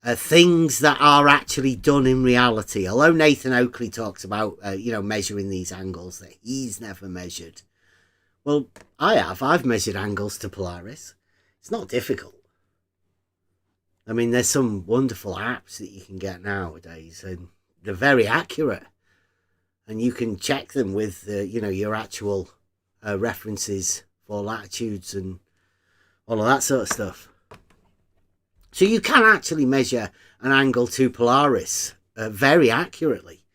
things that are actually done in reality. Although Nathan Oakley talks about, measuring these angles that he's never measured. Well, I have. I've measured angles to Polaris. It's not difficult. I mean, there's some wonderful apps that you can get nowadays, and they're very accurate. And you can check them with, your actual references for latitudes and all of that sort of stuff. So you can actually measure an angle to Polaris very accurately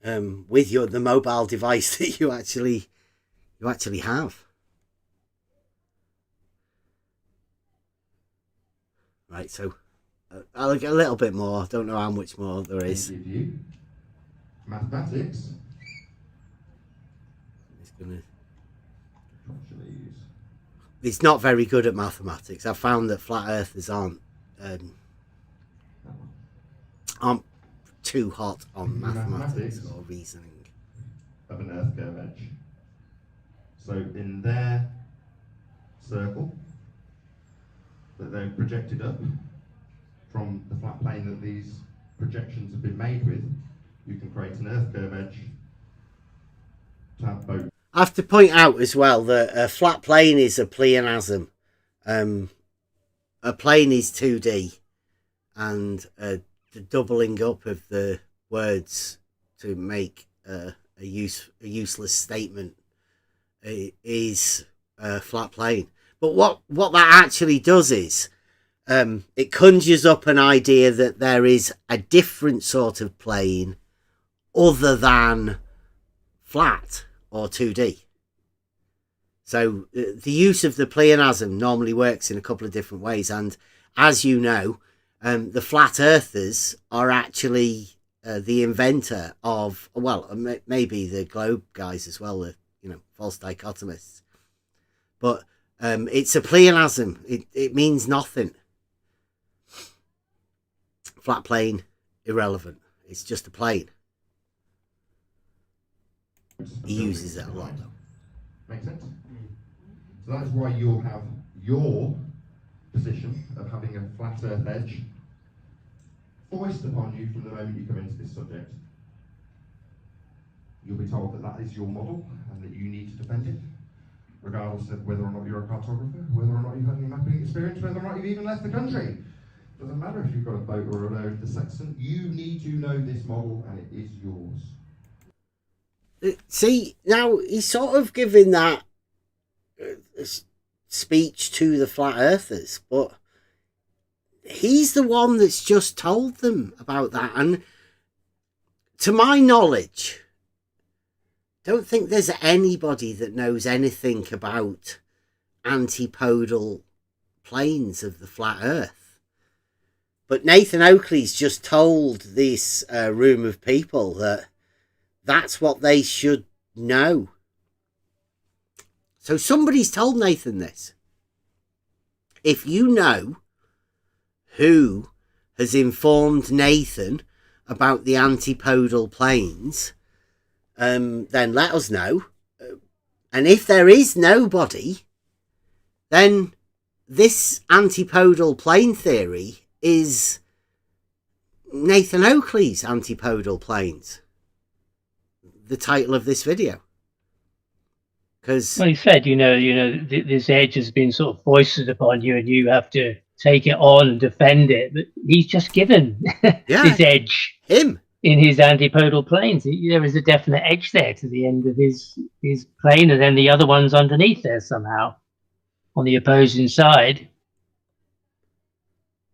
with the mobile device that you actually have. Right, so I'll get a little bit more. Don't know how much more there is. Mathematics. It's not very good at mathematics. I found that flat earthers aren't too hot on mathematics or reasoning. Of an Earth curve edge. So in their circle that they've projected up from the flat plane that these projections have been made with, you can create an Earth curve edge to have both. I have to point out as well that a flat plane is a pleonasm. A plane is 2D, and the doubling up of the words to make a useless statement is a flat plane. But what that actually does is it conjures up an idea that there is a different sort of plane other than flat or 2D. So the use of the pleonasm normally works in a couple of different ways, and as you know, the flat earthers are actually the inventor of, well, maybe the globe guys as well, the false dichotomists, but it's a pleonasm. It means nothing. Flat plane, irrelevant. It's just a plane. He uses it a lot, though. Make sense? So that's why you'll have your position of having a flat earth edge foist upon you from the moment you come into this subject. You'll be told that that is your model and that you need to defend it, regardless of whether or not you're a cartographer, whether or not you've had any mapping experience, whether or not you've even left the country. Doesn't matter if you've got a boat or a load the sextant, you need to know this model and it is yours. See, now he's sort of giving that speech to the flat earthers, but he's the one that's just told them about that. And to my knowledge, don't think there's anybody that knows anything about antipodal planes of the flat earth. But Nathan Oakley's just told this room of people that that's what they should know. So somebody's told Nathan this. If you know who has informed Nathan about the antipodal planes, then let us know. And if there is nobody, then this antipodal plane theory is Nathan Oakley's antipodal planes. The title of this video. Because well, he said, this edge has been sort of foisted upon you, and you have to take it on and defend it. But he's just given this edge in his antipodal planes. There is a definite edge there to the end of his plane, and then the other one's underneath there somehow on the opposing side.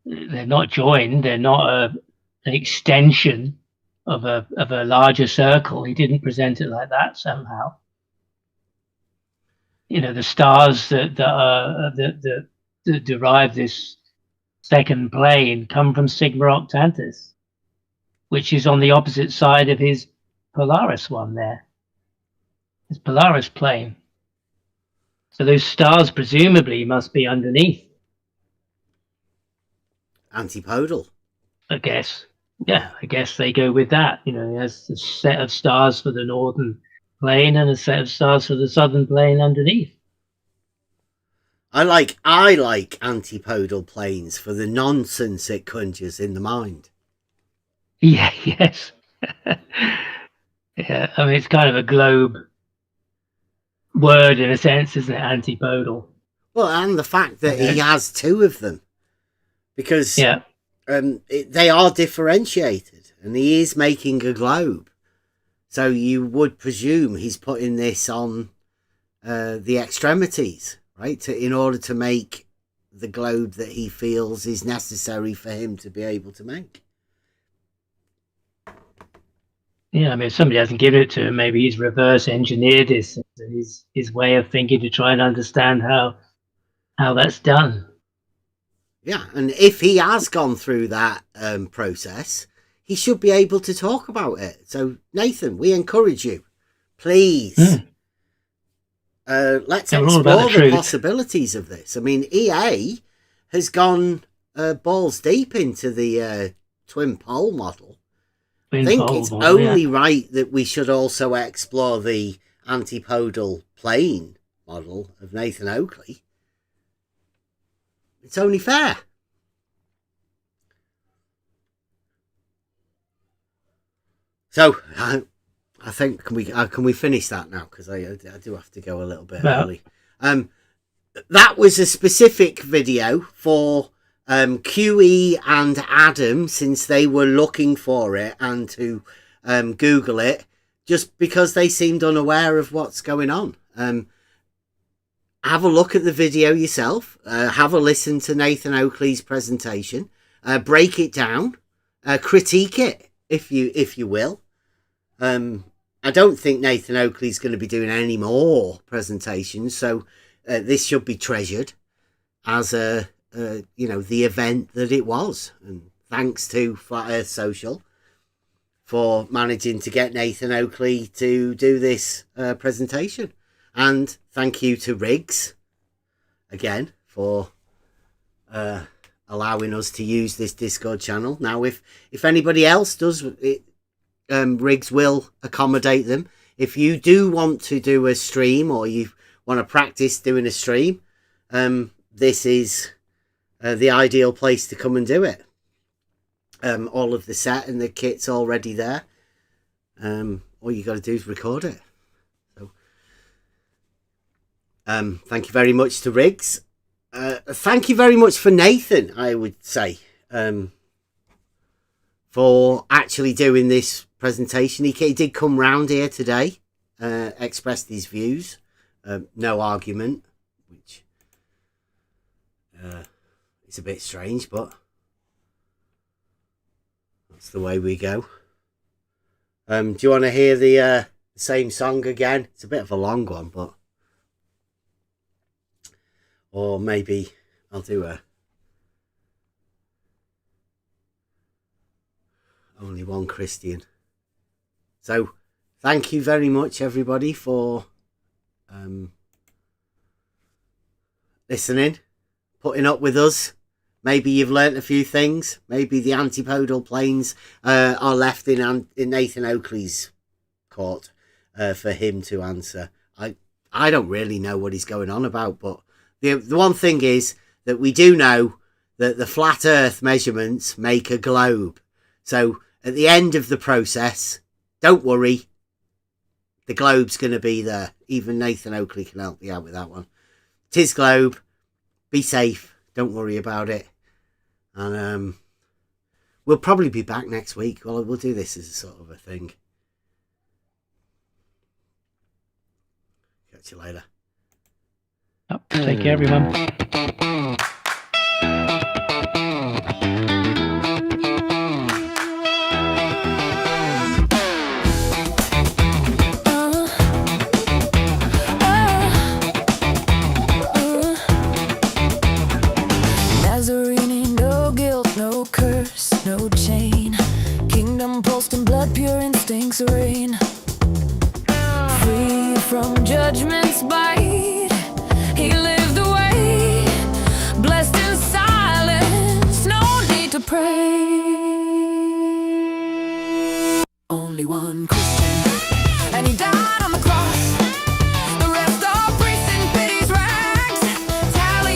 They're not joined. They're not an extension of a larger circle. He didn't present it like that somehow. The stars that derive this second plane come from Sigma Octantis, which is on the opposite side of his Polaris one there. His Polaris plane. So those stars presumably must be underneath. Antipodal. I guess. Yeah, I guess they go with that. He has a set of stars for the northern plane and a set of stars for the southern plane underneath. I like antipodal planes for the nonsense it conjures in the mind. Yeah, yes. Yeah, I mean, it's kind of a globe word in a sense, isn't it? Antipodal. Well, and the fact that he has two of them, because they are differentiated, and he is making a globe. So you would presume he's putting this on the extremities, right, in order to make the globe that he feels is necessary for him to be able to make. Yeah, I mean, if somebody hasn't given it to him, maybe he's reverse engineered this, his way of thinking to try and understand how that's done. Yeah, and if he has gone through that process, he should be able to talk about it. So, Nathan, we encourage you, please, let's explore the possibilities of this. I mean, EA has gone balls deep into the twin pole model. I think it's only right that we should also explore the antipodal plane model of Nathan Oakley. It's only fair. So, I think can we finish that now? Because I do have to go a little bit early. That was a specific video for QE and Adam, since they were looking for it and to Google it, just because they seemed unaware of what's going on. Have a look at the video yourself. Have a listen to Nathan Oakley's presentation. Break it down. Critique it, if you will. I don't think Nathan Oakley's going to be doing any more presentations, so this should be treasured as the event that it was. And thanks to Flat Earth Social for managing to get Nathan Oakley to do this presentation. And thank you to Riggs again for allowing us to use this Discord channel. Now, if anybody else does it, Riggs will accommodate them. If you do want to do a stream, or you want to practice doing a stream, this is the ideal place to come and do it. All of the set and the kit's already there. All you got to do is record it. So, thank you very much to Riggs. Thank you very much for Nathan, I would say, for actually doing this presentation. He did come round here today, expressed his views. No argument, which is a bit strange, but that's the way we go. Do you want to hear the same song again? It's a bit of a long one, but... Or maybe I'll do only one Christian. So, thank you very much, everybody, for listening, putting up with us. Maybe you've learnt a few things. Maybe the antipodal planes are left in Nathan Oakley's court for him to answer. I don't really know what he's going on about, but the one thing is that we do know that the flat Earth measurements make a globe. So at the end of the process, don't worry, the globe's going to be there. Even Nathan Oakley can help you out with that one. 'Tis globe. Be safe. Don't worry about it. And we'll probably be back next week. Well, we'll do this as a sort of a thing. Catch you later. Oh, take care, everyone. Nazarene, no guilt, no curse, no chain. Kingdom pulsed in blood, pure instincts reign. Free from judgment's bite, he lived away, blessed in silence, no need to pray. Only one Christian, and he died on the cross. The rest are priests in pity's rags, tally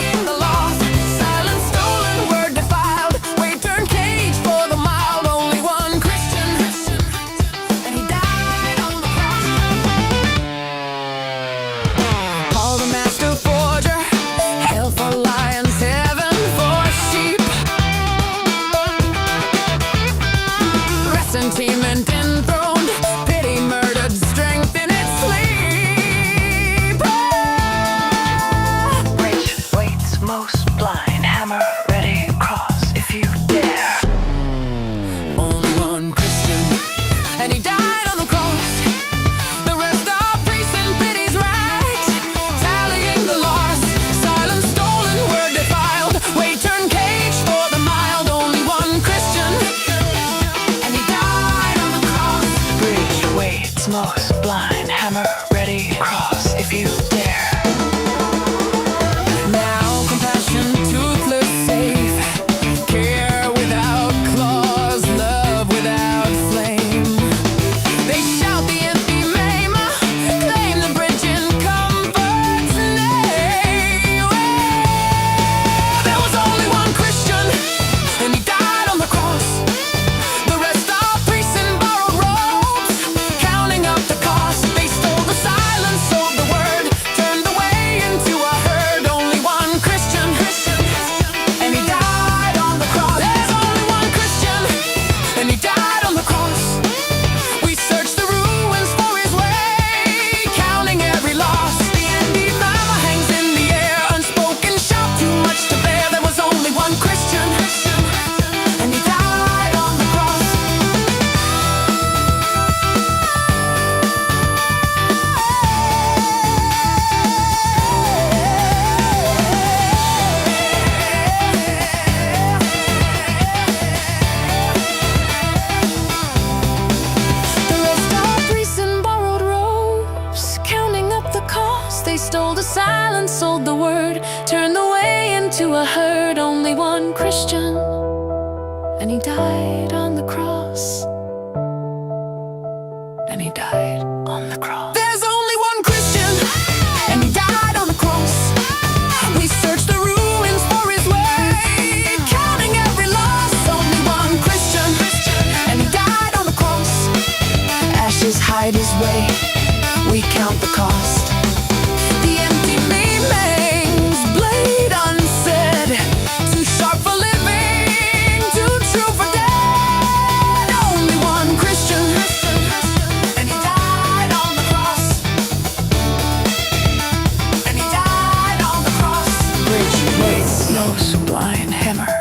ready. Cross if you dare. Now compassion, toothless, safe. Care without claws, love without flame. They shout the empty maim, claim the bridge in comfort's name. There was only one Christian, and he died on the cross. The rest are priests in borrowed robes, counting up the cost. They stole the silence, sold the word, turned the way into a herd. Only one Christian, and he died on the cross. There's only one Christian, and he died on the cross. We searched the ruins for his way, counting every loss. The empty mama hangs in the air, unspoken shout, too much to bear. There was only one Christian, and he died on the cross. The rest are priests in borrowed robes, counting up the cost. They stole the silence, sold the word, turned the way into a herd. Only one Christian, and he died on the cross. And he died on the cross. There's only one Christian, and he died on the cross. We searched the ruins for his way, counting every loss. Only one Christian, and he died on the cross. Ashes hide his way, we count the cost. The empty remains, blade unsaid, too sharp for living, too true for dead. Only one Christian, and he died on the cross. And he died on the cross. Bridge waits no sublime hammer.